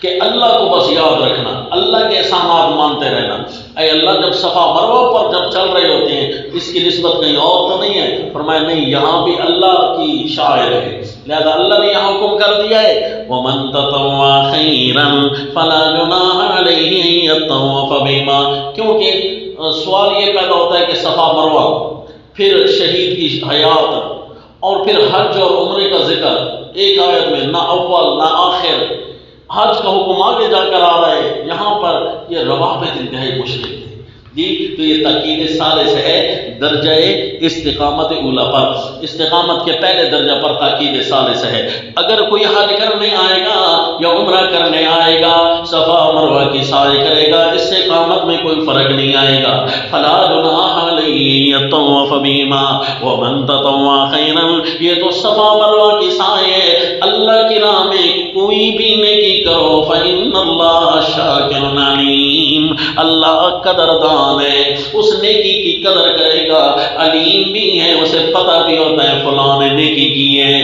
کہ اللہ کو بس یاد رکھنا، اللہ کے احسانات مانتے رہنا۔ اے اللہ جب صفا مروہ پر جب چل رہے ہوتے ہیں، اس کی نسبت کہیں اور تو نہیں ہے؟ فرمایا نہیں، یہاں بھی اللہ کی شاعر ہے، لہذا اللہ نے یہاں حکم کر دیا ہے وَمَن تَطَوَّعَ خَيْرًا فَلَا جُنَاحَ عَلَيْهِ أَن يَطَّوَّفَ بِهِمَا، کیونکہ سوال یہ پیدا ہوتا ہے کہ صفا مروہ، پھر شہید کی حیات، اور پھر حج اور عمرے کا ذکر ایک آیت میں، نہ اول نہ آخر، حج کا حکم آگے جا کر آ رہا ہے، یہاں پر یہ روابط انتہائی مشکل ہے جی۔ تو یہ تاکید ثالث ہے درجہ استقامت اولا پر، استقامت کے پہلے درجہ پر تاکید ثالث ہے۔ اگر کوئی حج کرنے آئے گا یا عمرہ کرنے آئے گا، صفا مروہ کی سعی کرے گا، استقامت میں کوئی فرق نہیں آئے گا۔ فلا جناح علیہ یطوف بہما ومن تطوع خیرا، یہ تو صفا مروہ کی سعی ہے، اللہ کی راہ میں کوئی بھی نیکی کرو فإن اللہ شاکر علیم، اللہ قدردان ہے، اس نیکی کی قدر کرے گا، علیم بھی ہے، اسے پتہ بھی ہوتا ہے فلاں نے نیکی کی ہے۔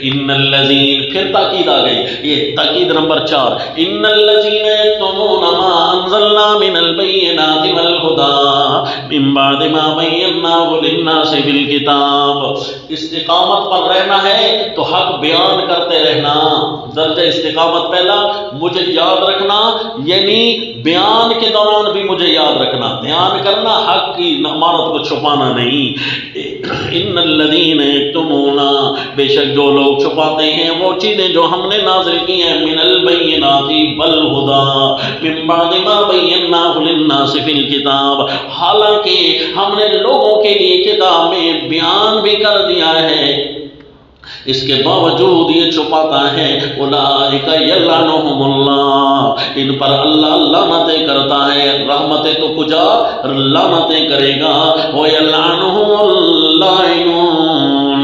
ان الذین، پھر تاکید آ گئی، یہ تاکید نمبر 4، ان الذین یکتمون ما انزلنا من البینات والہدی من بعد ما بیناہ للناس بالکتاب، استقامت پر رہنا ہے تو حق بیان کرتے رہنا، درجہ استقامت پہلا، مجھے یاد رکھنا، یعنی بیان کے دوران بھی مجھے یاد رکھنا، دھیان کرنا، حق کی امانت کو چھپانا نہیں۔ ان الذین یکتمون، بے شک جو لوگ چھپاتے ہیں وہ چیزیں جو ہم نے نازل کی ہیں من البینات والہدی من بعد ما بیناہ للناس فی الکتاب، حالانکہ ہم نے لوگوں کے لیے کتاب میں بیان بھی کر دیا ہے، اس کے باوجود یہ چھپاتا ہے۔ اولئک یلعنہم اللہ، ان پر اللہ لعنتیں کرتا ہے، رحمتیں تو کجا لعنتیں کرے گا۔ ویلعنہم اللاعنون،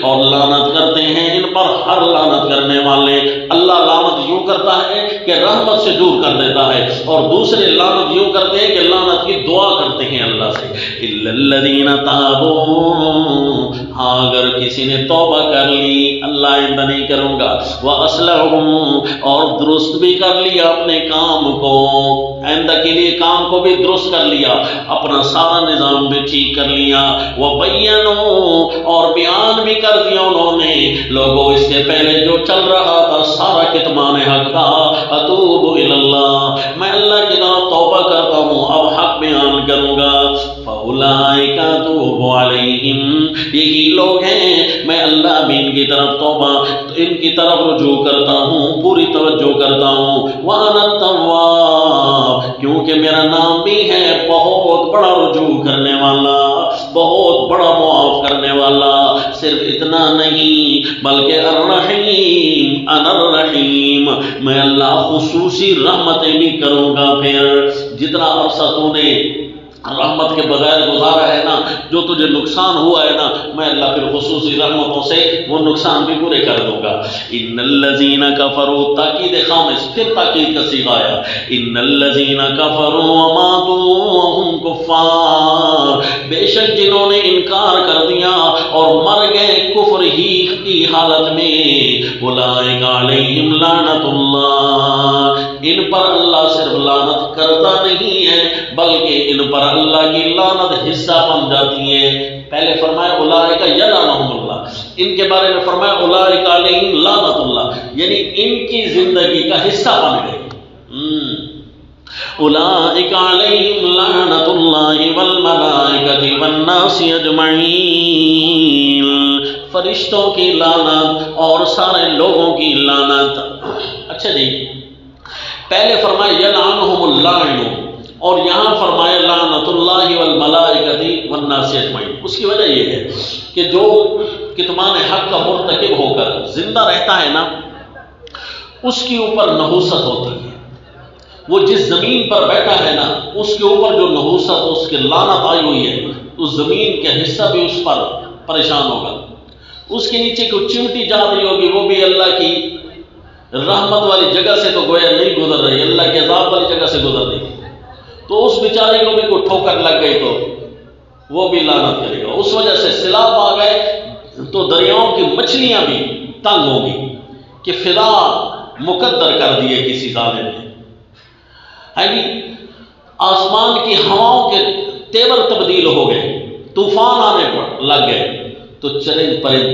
اور لعنت کرتے ہیں ان پر ہر لعنت کرنے والے۔ اللہ لعنت یوں کرتا ہے کہ رحمت سے دور کر دیتا ہے، اور دوسرے لعنت یوں کرتے ہیں کہ لعنت کی دعا کرتے ہیں اللہ سے۔ الا الذین تابوا، ہاں اگر کسی نے توبہ کر لی، اللہ آئندہ نہیں کروں گا، وَأَصْلَحُوا، اور درست بھی کر لیا اپنے کام کو، آئندہ کے لیے کام کو بھی درست کر لیا، اپنا سارا نظام بھی ٹھیک کر لیا، وَبَيَّنُوا، اور بیان بھی کر دیا انہوں نے لوگوں اس سے پہلے جو چل رہا تھا سارا کتمان حق تھا، أَتُوبُ إِلَى اللَّهِ، میں اللہ کی طرف توبہ کرتا ہوں، اب حق بیان کروں گا۔ فَأُولَئِكَ أَتُوبُ عَلَيْهِمْ، یہی لوگ ہیں میں اللہ بھی ان کی طرف توبہ، ان کی طرف رجوع کرتا ہوں، پوری توجہ کرتا ہوں۔ وَأَنَا التَّوَّابُ، کیونکہ میرا نام بھی ہے بہت بڑا رجوع کرنے والا، بہت بڑا معاف کرنے والا۔ صرف اتنا نہیں بلکہ الرحیم، انا الرحیم، میں اللہ خصوصی رحمتیں بھی کروں گا۔ پھر جتنا عرصہ تو نے رحمت کے بغیر گزارا ہے نا، جو تجھے نقصان ہوا ہے نا، میں اللہ پھر خصوصی رحمتوں سے وہ نقصان بھی پورے کر دوں گا۔ ان الذین کفروا، تاکید خامس، پھر تاکید کا صیغہ آیا، ان الذین کفروا وماتوا وهم کفار، بے شک جنہوں نے انکار کر دیا اور مر گئے کفر ہی کی حالت میں، اولئک علیہم لعنت اللہ، ان پر اللہ صرف لعنت کرتا نہیں ہے بلکہ ان پر اللہ کی لعنت حصہ بن جاتی ہے۔ پہلے فرمایا اولئک یلعنہم اللہ، ان کے بارے میں فرمایا اولئک علیہم لعنت اللہ، یعنی ان کی زندگی کا حصہ بن گئی۔ اولئک علیہم لعنت اللہ والملائکۃ والناس اجمعین، فرشتوں کی لعنت اور سارے لوگوں کی لعنت۔ اچھا جی، پہلے فرمایا یلعنہم اللاعنون، اور یہاں فرمایا لعنت اللہ والملائکۃ والناس اجمعین۔ اس کی وجہ یہ ہے کہ جو کتمان حق کا مرتکب ہو کر زندہ رہتا ہے نا، اس کے اوپر نحوست ہوتی ہے، وہ جس زمین پر بیٹھا ہے نا، اس کے اوپر جو نحوست، اس کے لعنت آئی ہوئی ہے، اس زمین کا حصہ بھی اس پر پریشان ہوگا، اس کے نیچے کوئی چمٹی جا رہی ہوگی، وہ بھی اللہ کی رحمت والی جگہ سے تو گویا نہیں گزر رہی، اللہ کے عذاب والی جگہ سے گزر رہی، تو اس بیچارے کو بھی کوئی ٹھوکر لگ گئی تو وہ بھی لعنت کرے گا۔ اس وجہ سے سیلاب آ گئے تو دریاؤں کی مچھلیاں بھی تنگ ہوں گی کہ فضا مقدر کر دیے کسی ظالم نے، ہے جی، آسمان کی ہواؤں کے تیور تبدیل ہو گئے، طوفان آنے پر لگ گئے، تو چرند پرند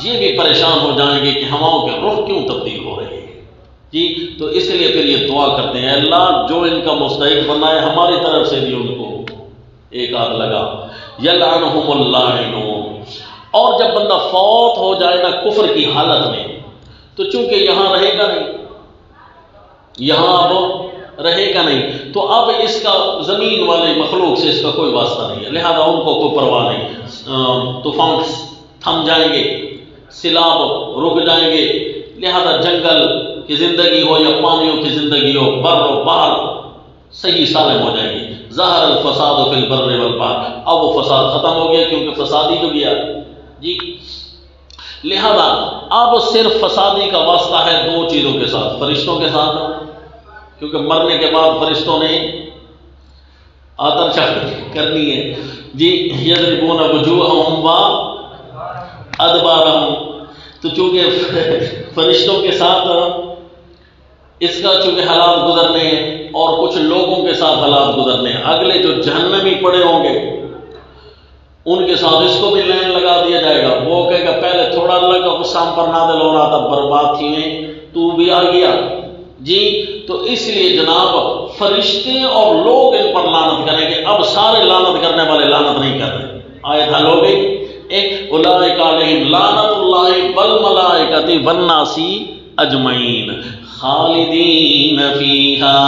یہ بھی پریشان ہو جائیں گے کہ ہواؤں کے رخ کیوں تبدیل ہو رہے ہیں جی۔ تو اس لیے پھر یہ دعا کرتے ہیں، اللہ جو ان کا مستحق بنائے ہماری طرف سے بھی ان کو ایک آدھ لگا۔ یلعنہم اللاعنون، اور جب بندہ فوت ہو جائے نا کفر کی حالت میں، تو چونکہ یہاں رہے گا نہیں، یہاں اب رہے گا نہیں، تو اب اس کا زمین والے مخلوق سے اس کا کوئی واسطہ نہیں ہے، لہذا ان کو کوئی پرواہ نہیں، طوفان تھم جائیں گے، سیلاب رک جائیں گے، لہذا جنگل کی زندگی ہو یا پانیوں کی زندگی ہو، بر و بحر صحیح سالم ہو جائے گی۔ ظہر الفساد فی البر والبحر، اب وہ فساد ختم ہو گیا کیونکہ فسادی جو گیا جی، لہذا اب صرف فسادی کا واسطہ ہے دو چیزوں کے ساتھ، فرشتوں کے ساتھ، کیونکہ مرنے کے بعد فرشتوں نے آتش کرنی ہے جی، یضربون وجوہہم و ادبارہم، تو چونکہ فرشتوں کے ساتھ اس کا چونکہ حالات گزرنے ہیں اور کچھ لوگوں کے ساتھ حالات گزرنے ہیں، اگلے جو جہنمی پڑے ہوں گے ان کے ساتھ اس کو بھی لائن لگا دیا جائے گا، وہ کہے گا پہلے تھوڑا اللہ کا غصہ ہم پر نازل ہو رہا تھا، برباد تھی میں، تو بھی آ گیا جی۔ تو اس لیے جناب فرشتے اور لوگ ان پر لعنت کریں گے، اب سارے لعنت کرنے والے لعنت نہیں کر رہے، آیت حل ہو گئی۔ ایک اولئک علیہم لعنت اللہ اللہ والملائکۃ والناس اجمعین خالدین فیہا،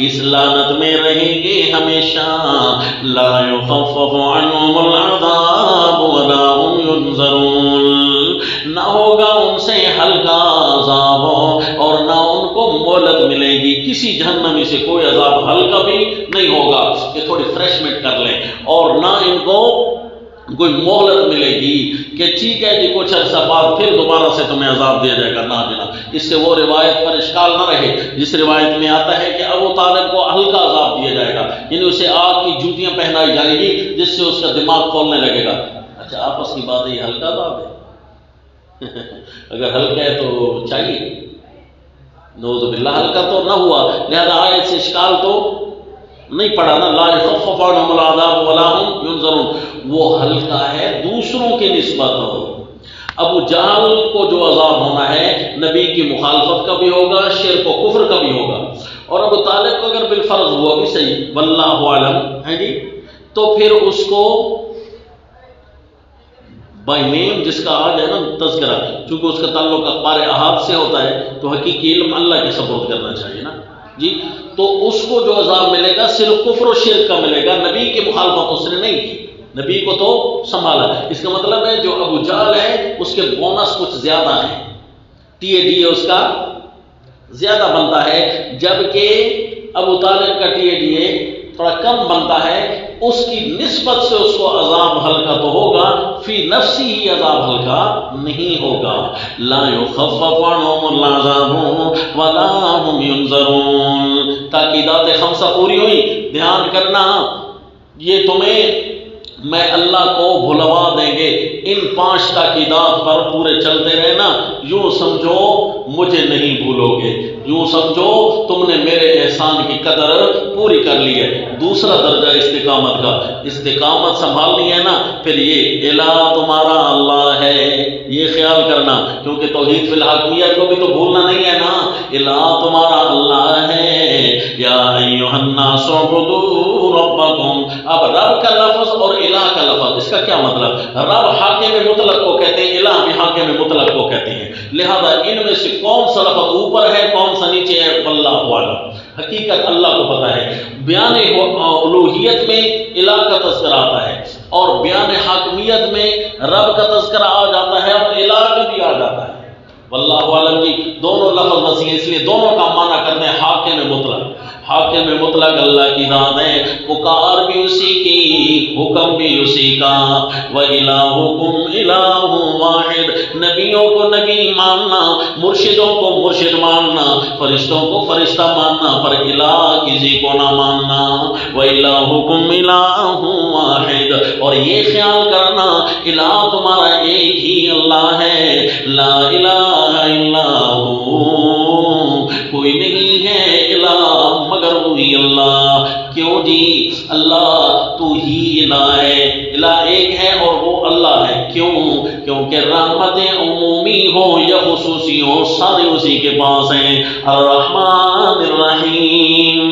اس لعنت میں رہیں گے ہمیشہ، لا یخفف عنہم العذاب ولا هم ینظرون، نہ ہوگا ان سے ہلکا عذاب اور نہ ان کو مہلت ملے گی، کسی جہنمی سے کوئی عذاب ہلکا بھی نہیں ہوگا کہ تھوڑی فریشمنٹ کر لیں، اور نہ ان کو کوئی مہلت ملے گی کہ ٹھیک ہے جی کچھ عرصہ بعد پھر دوبارہ سے تمہیں عذاب دیا جائے گا، نہ جناب۔ اس سے وہ روایت پر اشکال نہ رہے جس روایت میں آتا ہے کہ ابو طالب کو ہلکا عذاب دیا جائے گا، یعنی اسے آگ کی جوتیاں پہنائی جائیں گی جس سے اس کا دماغ کھولنے لگے گا۔ اچھا آپس کی بات ہے، یہ ہلکا عذاب ہے؟ اگر ہلکا ہے تو چاہیے، نعوذ باللہ ہلکا تو نہ ہوا، لہذا آیت سے اشکال تو نہیں پڑا نا، لا یخفف عنہم العذاب ولا هم ینظرون، وہ ہلکا ہے دوسروں کے نسبت۔ ابو جہل کو جو عذاب ہونا ہے نبی کی مخالفت کا بھی ہوگا، شرک و کفر کا بھی ہوگا، اور ابو طالب کو اگر بالفرض ہوا بھی صحیح واللہ عالم ہے جی، تو پھر اس کو بائی نیم جس کا آج ہے نا تذکرہ، چونکہ اس کا تعلق اخبار احاد سے ہوتا ہے تو حقیقی علم اللہ کے سپورٹ کرنا چاہیے نا جی، تو اس کو جو عذاب ملے گا صرف کفر و شرک کا ملے گا، نبی کی مخالفت اس نے نہیں کی، نبی کو تو سنبھالا۔ اس کا مطلب ہے جو ابو جہل ہے اس کے بونس کچھ زیادہ ہیں، ٹی اے ڈی اس کا زیادہ بنتا ہے، جبکہ ابو طالب کا ٹی اے ڈی اے تھوڑا کم بنتا ہے، اس کی نسبت سے اس کو عذاب ہلکا تو ہوگا، فی نفسی ہی عذاب ہلکا نہیں ہوگا۔ لا یخفف عنہم العذاب ولا هم ینظرون، تاکیدات خمسہ پوری ہوئی، دھیان کرنا، یہ تمہیں میں اللہ کو بھلوا دیں گے، ان 5 تاکیدات پر پورے چلتے رہنا، یوں سمجھو مجھے نہیں بھولو گے، یوں سمجھو تم نے میرے احسان کی قدر پوری کر لی ہے۔ دوسرا درجہ استقامت کا، استقامت سنبھالنی ہے نا، پھر یہ الہ تمہارا اللہ ہے، یہ خیال کرنا، کیونکہ توحید فی الحاکمیت کو بھی تو بھولنا نہیں ہے نا، الہ تمہارا اللہ ہے، یا ایھا الناس اعبدوا ربکم۔ اب رب کا لفظ اور الہ کا لفظ، اس کا کیا مطلب؟ رب حاکم مطلق کو کہتے ہیں، الہ بھی حاکم مطلق کو کہتے ہیں، لہذا ان میں سے کون سا لفظ اوپر ہے کون سا نیچے ہے واللہ اعلم، حقیقت اللہ کو پتہ ہے۔ بیان الوہیت میں الہ کا تذکرہ آتا ہے اور بیان حاکمیت میں رب کا تذکرہ آ جاتا ہے اور الہ کا بھی آ جاتا ہے، واللہ اعلم جی دونوں لفظ وسیع ہیں، اس لیے دونوں کا معنی کرتے ہیں حاکم مطلق۔ حاکم مطلق اللہ کی ذات ہے، پکار بھی اسی کی، حکم بھی اسی کا، وَإِلَٰهُكُمْ إِلَٰهٌ وَاحِدٌ، نبیوں کو نبی ماننا، مرشدوں کو مرشد ماننا، فرشتوں کو فرشتہ ماننا، پر الہ کسی کو نہ ماننا، وَإِلَٰهُكُمْ إِلَٰهٌ وَاحِدٌ، اور یہ خیال کرنا الہ تمہارا ایک ہی اللہ ہے، لا الہ الا ہو، کوئی نہیں ہے الہ مگر وہی اللہ۔ کیوں جی؟ اللہ تو ہی الہ ہے، الہ ایک ہے اور وہ اللہ ہے، کیوں؟ کیونکہ رحمتیں عمومی ہو یا خصوصی ہو سارے اسی کے پاس ہیں، الرحمن الرحیم،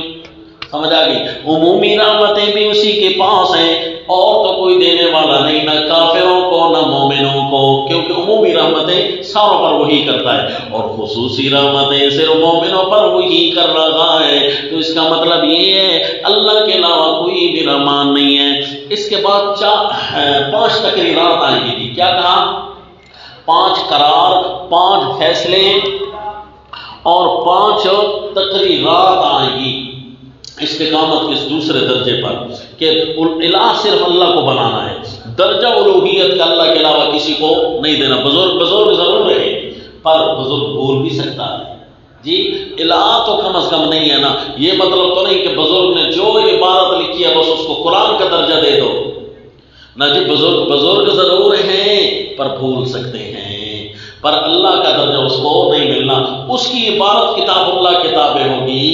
سمجھ آ گئی؟ عمومی رحمتیں بھی اسی کے پاس ہیں، اور تو کوئی دینے والا نہیں، نہ کافروں کو نہ مومنوں کو، کیونکہ عمومی رحمتیں ساروں پر وہی کرتا ہے، اور خصوصی رحمتیں صرف مومنوں پر وہی کر رہا ہے۔ تو اس کا مطلب یہ ہے اللہ کے علاوہ کوئی بھی رحمان نہیں ہے۔ اس کے بعد 5 تقریرات آئیں گی، کیا کہا؟ 5 قرار، 5 فیصلے اور 5 تقریرات آئیں گی استقامت کے اس دوسرے درجے پر، کہ الہ صرف اللہ کو بنانا ہے، درجہ الوہیت کا اللہ کے علاوہ کسی کو نہیں دینا۔ بزرگ ضرور رہے پر بزرگ بول بھی سکتا ہے جی، الہ تو کم از کم نہیں ہے نا، یہ مطلب تو نہیں کہ بزرگ نے جو عبارت لکھی ہے بس اس کو قرآن کا درجہ دے دو، نہ جی، بزرگ ضرور ہیں پر بھول سکتے ہیں، پر اللہ کا درجہ اس کو نہیں ملنا، اس کی عبارت کتاب اللہ کتابیں ہوگی،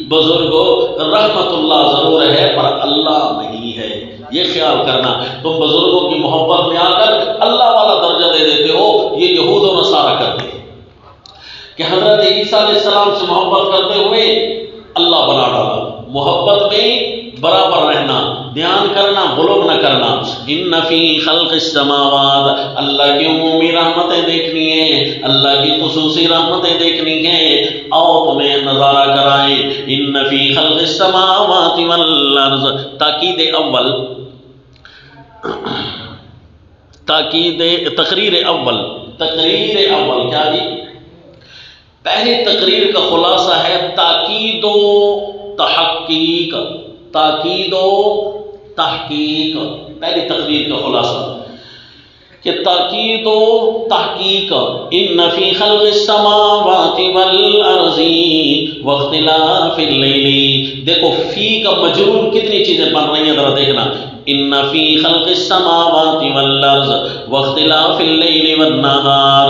بزرگ رحمت اللہ ضرور ہے پر اللہ نہیں ہے، یہ خیال کرنا۔ تم بزرگوں کی محبت میں آ کر اللہ والا درجہ دے دیتے ہو، یہ یہود و نصارہ کرتے ہیں کہ حضرت عیسیٰ علیہ السلام سے محبت کرتے ہوئے اللہ بنا ڈالا، محبت میں برابر رہنا، بیان کرنا، بلوغ نہ کرنا۔ ان فی خلق السماوات، اللہ کی عمومی رحمتیں دیکھنی ہیں، اللہ کی خصوصی رحمتیں دیکھنی ہیں، آؤ تمہیں نظارہ کرائیں۔ ان فی خلق السماوات والارض، تاکید اول، تقریر اول کیا جی؟ پہلی تقریر کا خلاصہ ہے تاکید و تحقیق، تاکید و تحقیق، پہلی تقریر کا خلاصہ کہ تاکید و تحقیق۔ ان فی خلق السماوات والارض واختلاف اللیل، دیکھو فی کا مجرور کتنی چیزیں بن رہی ہیں ذرا دیکھنا۔ ان فی خلق السماوات والارض واختلاف اللیل والنہار،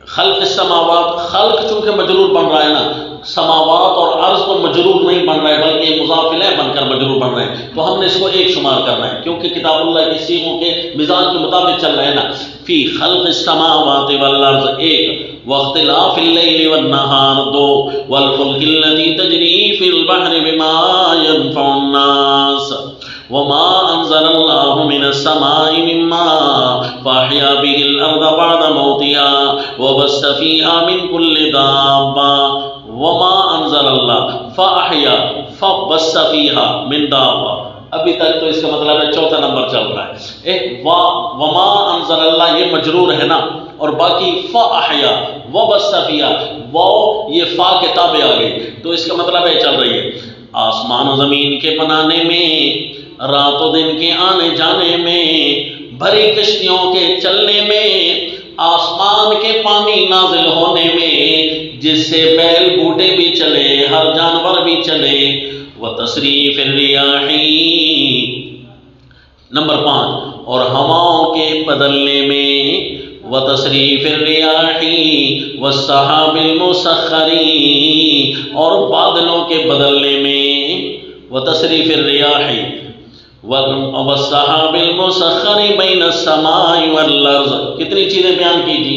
خلق السماوات، خلق چونکہ مجرور بن رہا ہے نا، سماوات اور ارض تو مجرور نہیں بن رہا ہے بلکہ مضاف الیہ بن کر مجرور بن رہے ہیں، تو ہم نے اس کو ایک شمار کرنا ہے کیونکہ کتاب اللہ کی صیغوں کے مزاج کے مطابق چل رہے ہیں نا۔ فی خلق السماوات والارض ایک، واختلاف اللیل والنہار دو، والفلک التی تجری فی البحر بما ينفع الناس وما انزل اللہ من السماء من ماء فاحیا به الارض بعد موتها وبث فیہا من کل دابہ وما انزل اللہ فاحیا فبث فیہا من دابہ۔ ابھی تک تو اس کا مطلب ہے چوتھا نمبر چل رہا ہے۔ وما انزل اللہ یہ مجرور ہے نا، اور باقی فاحیا وبث فیہا، وہ یہ فا کے تابع آ گئی، تو اس کا مطلب ہے چل رہی ہے آسمان و زمین کے بنانے میں، رات و دن کے آنے جانے میں، بھری کشتیوں کے چلنے میں، آسمان کے پانی نازل ہونے میں جس سے بیل بوٹے بھی چلے، ہر جانور بھی چلے، وتصریف الریاح، نمبر 5، اور ہواؤں کے بدلنے میں، وتصریف الریاح والسحاب المسخر، اور بادلوں کے بدلنے میں، وتصریف الریاح والسحاب المسخر بین السماء والارض، کتنی چیزیں بیان کی جی؟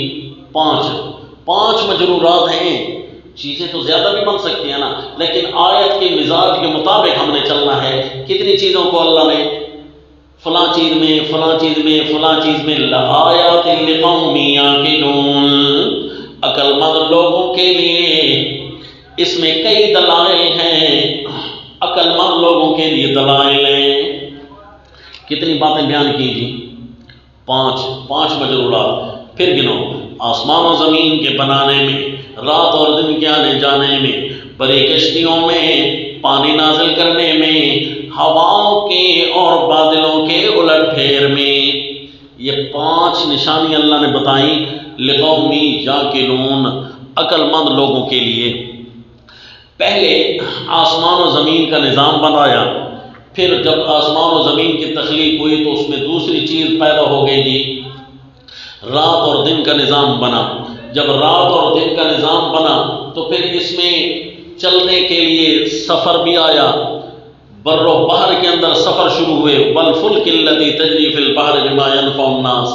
5 مجرورات ہیں، چیزیں تو زیادہ بھی بن سکتی ہیں نا، لیکن آیت کے مزاج کے مطابق ہم نے چلنا ہے۔ کتنی چیزوں کو اللہ نے فلاں چیز میں، فلاں چیز میں، فلاں چیز میں، لآیات لقوم یعقلون، عقل مند لوگوں کے لیے اس میں کئی دلائل ہیں، عقل مند لوگوں کے لیے دلائل ہیں۔ کتنی باتیں بیان کی جی؟ 5 مجرورات، پھر گنو، آسمان و زمین کے بنانے میں، رات اور دن کے آنے جانے میں، بڑی کشتیوں میں، پانی نازل کرنے میں، ہواؤں کے اور بادلوں کے الٹ پھیر میں، یہ 5 نشانی اللہ نے بتائیں لقوم یعقلون، عقل مند لوگوں کے لیے۔ پہلے آسمان و زمین کا نظام بنایا، پھر جب آسمان و زمین کی تخلیق ہوئی تو اس میں دوسری چیز پیدا ہو گئی جی، رات اور دن کا نظام بنا۔ جب رات اور دن کا نظام بنا تو پھر اس میں چلنے کے لیے سفر بھی آیا، بر و بحر کے اندر سفر شروع ہوئے، والفلک التی تجری فی البحر بما ينفع الناس،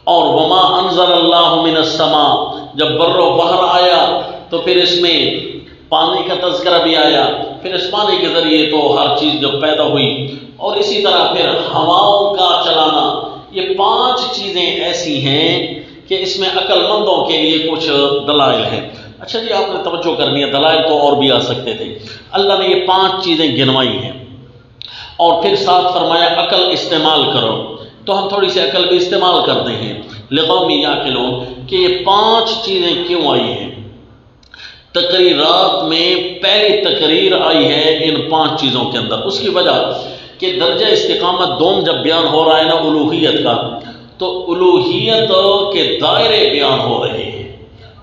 اور وما انزل اللہ من السماء، جب بر و بحر آیا تو پھر اس میں پانی کا تذکرہ بھی آیا، پھر اس پانی کے ذریعے تو ہر چیز جب پیدا ہوئی، اور اسی طرح پھر ہواؤں کا چلانا۔ یہ 5 چیزیں ایسی ہیں کہ اس میں عقل مندوں کے لیے کچھ دلائل ہیں۔ اچھا جی، آپ نے توجہ کرنی ہے، دلائل تو اور بھی آ سکتے تھے، اللہ نے یہ 5 چیزیں گنوائی ہیں، اور پھر ساتھ فرمایا عقل استعمال کرو، تو ہم تھوڑی سی عقل بھی استعمال کرتے ہیں لقوم یعقلون کہ یہ 5 چیزیں کیوں آئی ہیں۔ تقریرات میں پہلی تقریر آئی ہے ان 5 چیزوں کے اندر، اس کی وجہ کہ درجہ استقامت دوم جب بیان ہو رہا ہے نا الوہیت کا، تو الوہیت کے دائرے بیان ہو رہے ہیں،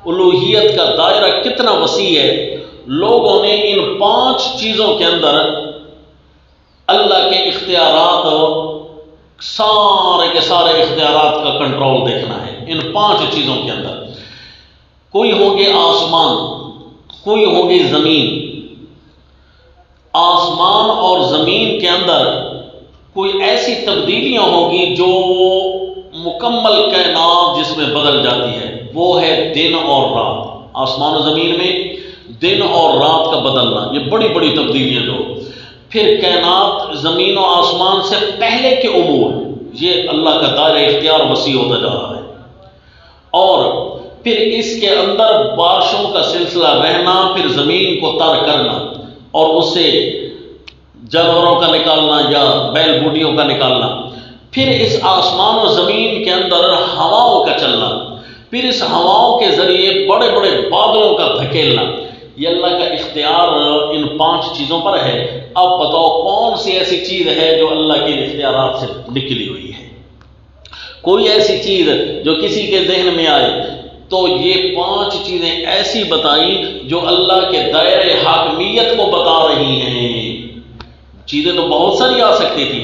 الوہیت کا دائرہ کتنا وسیع ہے۔ لوگوں نے ان 5 چیزوں کے اندر اللہ کے اختیارات، سارے کے سارے اختیارات کا کنٹرول دیکھنا ہے ان 5 چیزوں کے اندر۔ کوئی ہوں گے آسمان، کوئی ہوگی زمین، آسمان اور زمین کے اندر کوئی ایسی تبدیلیاں ہوگی جو مکمل کائنات جس میں بدل جاتی ہے، وہ ہے دن اور رات۔ آسمان و زمین میں دن اور رات کا بدلنا، یہ بڑی بڑی تبدیلیاں جو پھر کائنات زمین و آسمان سے پہلے کے امور، یہ اللہ کا دائرہ اختیار وسیع ہوتا جا رہا ہے، اور پھر اس کے اندر بارشوں کا سلسلہ رہنا، پھر زمین کو تر کرنا اور اس سے جانوروں کا نکالنا یا بیل بوٹیوں کا نکالنا، پھر اس آسمان و زمین کے اندر ہواؤں کا چلنا، پھر اس ہواؤں کے ذریعے بڑے بڑے بادلوں کا دھکیلنا، یہ اللہ کا اختیار ان 5 چیزوں پر ہے۔ اب بتاؤ کون سی ایسی چیز ہے جو اللہ کے اختیارات سے نکلی ہوئی ہے؟ کوئی ایسی چیز جو کسی کے ذہن میں آئے تو یہ 5 چیزیں ایسی بتائیں جو اللہ کے دائرۂ حاکمیت کو بتا رہی ہیں۔ چیزیں تو بہت ساری آ سکتی تھی،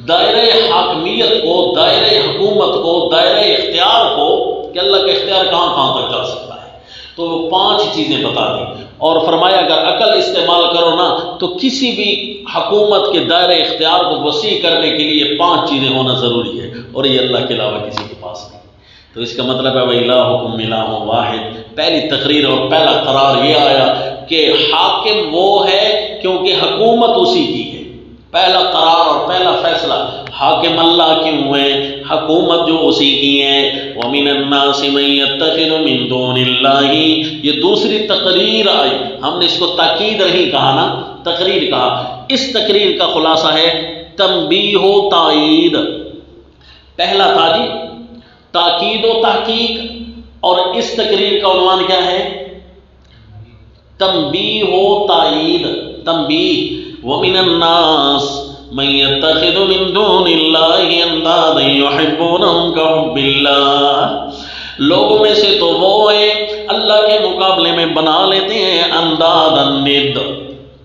دائرۂ حاکمیت کو، دائرۂ حکومت کو، دائرۂ اختیار کو، کہ اللہ کا اختیار کہاں کہاں تک جا سکتا ہے، تو وہ 5 چیزیں بتا دیں اور فرمایا اگر عقل استعمال کرو نا تو کسی بھی حکومت کے دائرۂ اختیار کو وسیع کرنے کے لیے 5 چیزیں ہونا ضروری ہے، اور یہ اللہ کے علاوہ کسی کے پاس نہیں۔ تو اس کا مطلب ہے وَإِلَٰهُكُمْ إِلَٰهٌ وَاحِدٌ۔ پہلی تقریر اور پہلا قرار یہ آیا کہ حاکم وہ ہے کیونکہ حکومت اسی کی ہے۔ پہلا قرار اور پہلا فیصلہ، حاکم اللہ کیوں ہوئے، حکومت جو اسی کی ہے۔ وَمِنَ النَّاسِ مَن يَتَّخِذُ مِن دُونِ اللَّهِ، یہ دوسری تقریر آئی، ہم نے اس کو تاکید نہیں کہا نا، تقریر کہا۔ اس تقریر کا خلاصہ ہے تنبیہ و تائید۔ پہلا تھا جی تاکید و تحقیق، اور اس تقریر کا عنوان کیا ہے؟ تنبیہ و تائید، تنبیہ۔ وَمِنَ النَّاسِ مَن يَتَّخِذُ مِن دُونِ اللَّهِ أَندَادًا يُحِبُّونَهُمْ كَحُبِّ اللَّهِ، لوگوں میں سے تو وہ ہیں اللہ کے مقابلے میں بنا لیتے ہیں اندادا ند،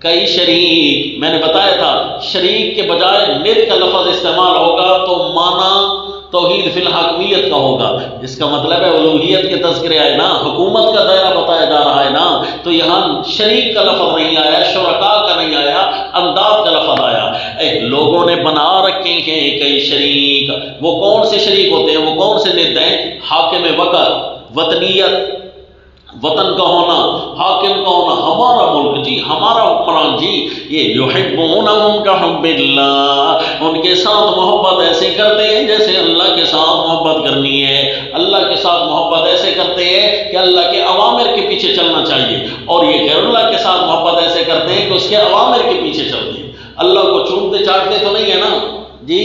کئی شریک۔ میں نے بتایا تھا شریک کے بجائے ند کا لفظ استعمال ہوگا تو معنی توحید فی الحاکمیت کا ہوگا، اس کا مطلب ہے الوہیت کے تذکرے آئے نا، حکومت کا دائرہ بتایا جا رہا ہے نا، تو یہاں شریک کا لفظ نہیں آیا، شرکاء کا نہیں آیا، انداد کا لفظ آیا۔ لوگوں نے بنا رکھے ہیں کئی شریک۔ وہ کون سے شریک ہوتے ہیں، وہ کون سے ند ہیں؟ حاکم وقت، وطنیت، وطن کا ہونا، حاکم کا ہونا، ہمارا ملک جی، ہمارا حکمران جی، یہ یحبونہم کحب اللہ، ان کے ساتھ محبت ایسے کرتے ہیں جیسے اللہ کے ساتھ محبت کرنی ہے۔ اللہ کے ساتھ محبت ایسے کرتے ہیں کہ اللہ کے اوامر کے پیچھے چلنا چاہیے، اور یہ غیر اللہ کے ساتھ محبت ایسے کرتے ہیں کہ اس کے اوامر کے پیچھے چلتے ہیں۔ اللہ کو چومتے چاٹتے تو نہیں ہے نا جی۔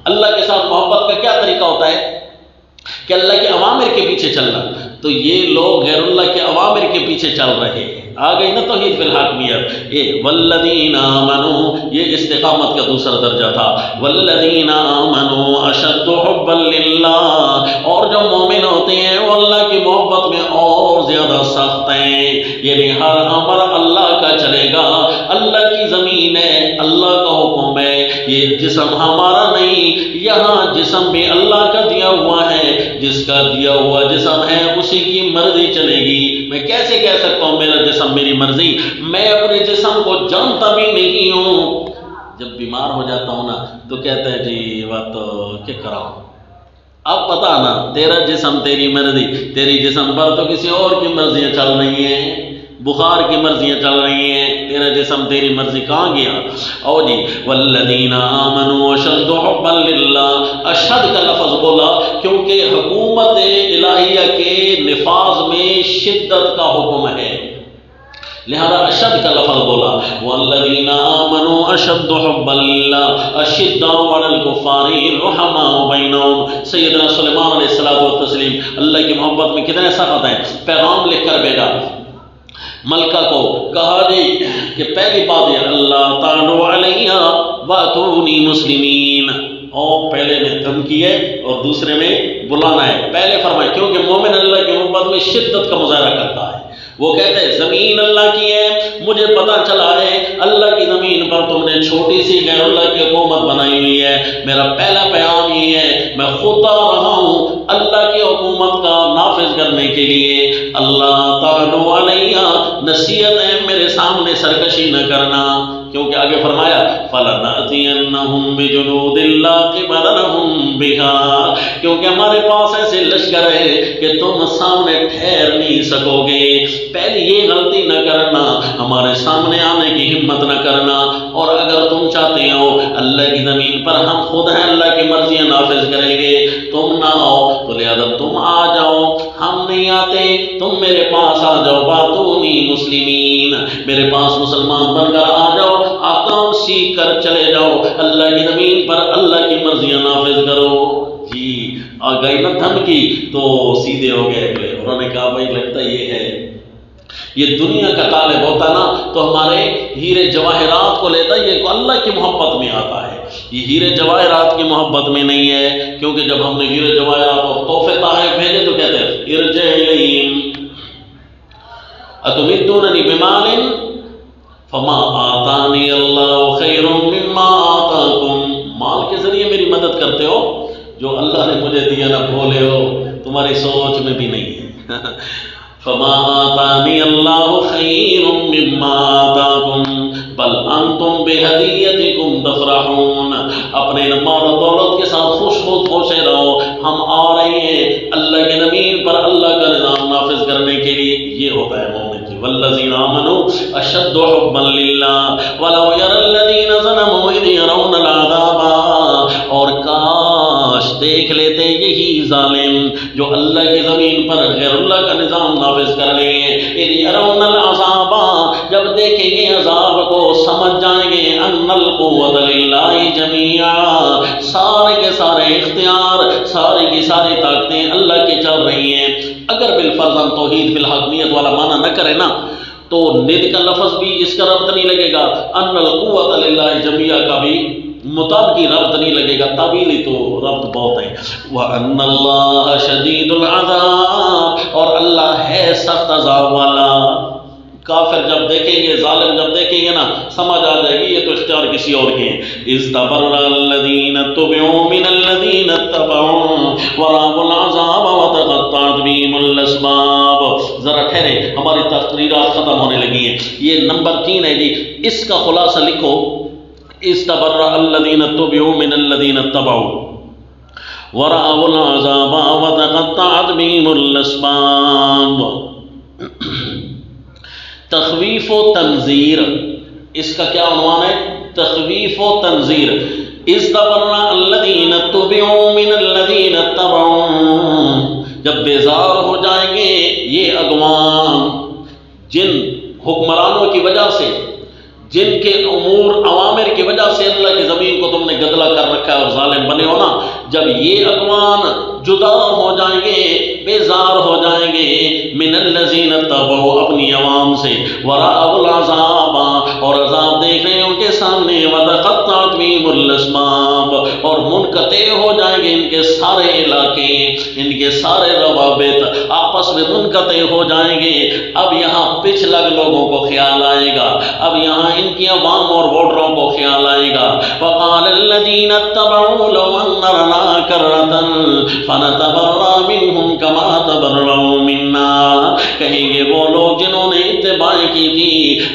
اللہ کے ساتھ محبت کا کیا طریقہ ہوتا ہے کہ اللہ کے اوامر کے پیچھے چلنا، تو یہ لوگ غیر اللہ کے اوامر کے پیچھے چل رہے ہیں۔ آ گئی نا توحید فی الحاکمیت۔ یہ والذین آمنوا، یہ استقامت کا دوسرا درجہ تھا۔ والذین آمنوا اشد حبا للہ، اور جو مومن ہوتے ہیں وہ اللہ کی محبت میں اور زیادہ سخت ہیں، یعنی ہر امر اللہ کا چلے گا، اللہ کی زمین ہے، اللہ کا حکم ہے، یہ جسم ہمارا نہیں، یہاں جسم بھی اللہ کا دیا ہوا ہے، جس کا دیا ہوا جسم ہے اسی کی مرضی چلے گی۔ میں کیسے کہہ سکتا ہوں میرا جسم میری مرضی؟ میں اپنے جسم کو جانتا بھی نہیں ہوں۔ جب بیمار ہو جاتا ہوں نا تو کہتا ہے جی بات کیا کراؤں، اب پتا نا تیرا جسم تیری مرضی، تیری جسم پر تو کسی اور کی مرضیاں چل رہی ہیں، بخار کی مرضیاں چل رہی ہیں، تیرا جسم تیری مرضی کہاں گیا؟ او جی والذین آمنوا اشد حبا للہ، اشد کا لفظ بولا کیونکہ حکومت الہیہ کے نفاذ میں شدت کا حکم ہے، لہذا اشد کا لفظ بولا۔ والذین آمنوا اشد حبا للہ اشداء علی الکفار رحماء بینہم۔ سیدنا سلیمان علیہ الصلوۃ والتسلیم اللہ کی محبت میں کتنے سخت ہیں۔ پیغام لکھ کر بھیجا ملکہ کو، کہا جی کہ پہلی بات یہ اللہ تعالیٰ علیہ واتونی مسلمین، اور پہلے میں دھمکی ہے اور دوسرے میں بلانا ہے۔ پہلے فرمائے کیونکہ مومن اللہ کی محبت میں شدت کا مظاہرہ کرتا ہے، وہ کہتے ہیں زمین اللہ کی ہے، مجھے پتا چلا ہے اللہ کی زمین پر تم نے چھوٹی سی غیر اللہ کی حکومت بنائی ہوئی ہے، میرا پہلا پیغام یہ ہے میں خود آ رہا ہوں اللہ کی حکومت کا نافذ کرنے کے لیے۔ اللہ تعالیٰ علیہ نصیحت ہے میرے سامنے سرکشی نہ کرنا، کیونکہ آگے فرمایا فَلَنَأْتِيَنَّهُمْ بِجُنُودٍ لَا قِبَلَ لَهُمْ بِهَا، کیونکہ ہمارے پاس ایسے لشکر ہے کہ تم سامنے ٹھہر نہیں سکو گے۔ پہلے یہ غلطی نہ کرنا، ہمارے سامنے آنے کی ہمت نہ کرنا، اور اگر تم چاہتے ہو اللہ کی زمین پر ہم خود ہیں اللہ کی مرضیاں نافذ کریں گے، تم نہ آؤ تو لہذا تم آ جاؤ، ہم نہیں آتے تم میرے پاس آ جاؤ، باتونی مسلمین، میرے پاس مسلمان بن کر آ جاؤ، آکام سیکھ کر چلے جاؤ، اللہ کی زمین پر اللہ کی مرضیاں نافذ کرو۔ جی آ گئی نا دھمکی تو سیدھے ہو گئے اگلے، انہوں نے کہا بھائی لگتا یہ ہے یہ دنیا کا طالب ہوتا نا تو ہمارے ہیرے جواہرات کو لیتا، یہ اللہ کی محبت میں آتا ہے، یہ ہیرے جواہرات کی محبت میں نہیں ہے، کیونکہ جب ہم نے ہیرے جواہرات اور تحفے تحائف بھیجے تو کہتے ہیں ارجع الیہم اتمدوننی بمال فما آتانی اللہ خیر مما آتاکم، مال کے ذریعے میری مدد کرتے ہو، جو اللہ نے مجھے دیا نہ بھولے ہو، تمہاری سوچ میں بھی نہیں ہے۔ فما آتانی اللہ خیر مما آتاکم بل انتم بہدیتکم تفرحون، اپنے مال و دولت کے ساتھ خوشے رہو، ہم آ رہے ہیں اللہ کی زمین پر اللہ کا نظام نافذ کرنے کے لیے۔ یہ ہوتا ہے مومن کی والذین آمنوا اشد حبا للہ ولو یری الذین ظلموا اذ یرون العذاب، اور کاش دیکھ لیتے یہی ظالم جو اللہ کی زمین پر غیر اللہ کا نظام نافذ کر لیں گے، اذ یرون العذاب، جب دیکھیں گے عذاب کو سمجھ جائیں گے ان القوت للہ جمیعا، سارے کے سارے اختیار، ساری کی ساری طاقتیں اللہ کی چل رہی ہیں۔ اگر بالفرض ہم توحید بالحقیت والا معنی نہ کریں نا تو ند کا لفظ بھی اس کا ربط نہیں لگے گا، ان القوت للہ جمیعا کا بھی مطابقی ربط نہیں لگے گا، تعبیری تو ربط بہت ہے۔ وَأَنَّ اللَّهَ شَدِيدُ الْعَذَابِ، اور اللہ ہے سخت عذاب والا۔ کافر جب دیکھیں گے، ظالم جب دیکھیں گے نا سمجھ آ جائے گی یہ تو اختیار کسی اور کے ہیں۔ اِذْ تَبَرَّأَ الَّذِينَ اتُّبِعُوا مِنَ الَّذِينَ اتَّبَعُوا وَرَأَوُا الْعَذَابَ وَتَقَطَّعَتْ بِهِمُ الْأَسْبَابُ۔ ذرا ٹھہرے، ہماری تقریرات ختم ہونے لگی ہیں، یہ نمبر 3 ہے جی، اس کا خلاصہ لکھو۔ اِذْ تَبَرَّأَ الَّذِينَ اتُّبِعُوا مِنَ الَّذِينَ اتَّبَعُوا وَرَأَوُا الْعَذَابَ وَتَقَطَّعَتْ بِهِمُ الْأَسْبَابُ۔ تخویف و تنذیر، اس کا کیا عنوان ہے؟ تخویف و تنذیر۔ اِذْ تَبَرَّأَ الَّذِينَ اتُّبِعُوا مِنَ الَّذِينَ اتَّبَعُوا، جب بیزار ہو جائیں گے یہ اگوان جن حکمرانوں کی وجہ سے، جن کے امور عوامر کی وجہ سے اللہ کی زمین کو تم نے گدلا کر رکھا ہے اور ظالم بنے ہو نا، جب یہ اگوان جدا ہو جائیں گے، بیزار ہو جائیں گے، من الذین اتبعوا اپنی عوام سے، ورأوا العذاب اور عذاب دیکھ رہے ہیں ان کے سامنے، وتقطعت بہم الاسباب اور منقطع ہو جائیں گے ان کے سارے علاقے، ان کے سارے روابط آپس میں منقطع ہو جائیں گے۔ اب یہاں پچھ لگ لوگوں کو خیال آئے گا، اب یہاں ان کی عوام اور ووٹروں کو خیال آئے گا۔ وقال الذین اتبعوا لو ان لنا کرۃ فنتبرأ منهم كما تبرؤوا منا، کہیں گے وہ لوگ جنہوں نے اتباع کی تھی،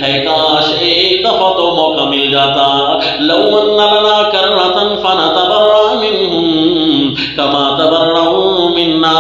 اے کاش ایک دفعہ تو موقع مل جاتا، لو ان لنا کرۃ فنتبرأ منهم كما تبرؤوا منا،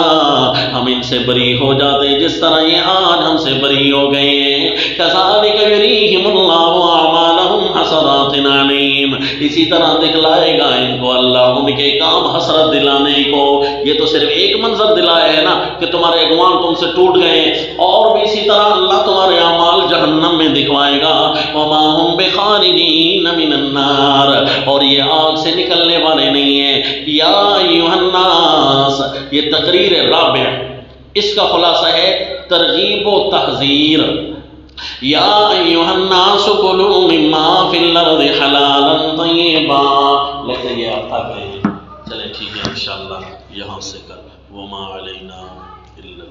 ہم ان سے بری ہو جاتے جس طرح یہ آج ہم سے بری ہو گئے ہیں۔ كذلك يريهم الله أعمالهم حسرات عليهم، اسی طرح دکھلائے گا ان کو اللہ ان کے کام حسرت دلانے کو۔ یہ تو صرف ایک منظر دلایا ہے نا کہ تمہارے اگوان تم سے ٹوٹ گئے، اور بھی اسی طرح اللہ تمہارے اعمال جہنم میں دکھوائے گا۔ وما هم بخارجین من النار، اور یہ آگ سے نکلنے والے نہیں ہیں۔ یا ایھا الناس، یہ تقریر رابع، اس کا خلاصہ ہے ترغیب و تحذیر۔ یا ایھا الناس کلوا مما فی الارض حلالا طیبا، لگتا ہے یہ آپ تھک گئے ہیں، چلیں ٹھیک ہے انشاءاللہ یہاں سے کر وما علینا الا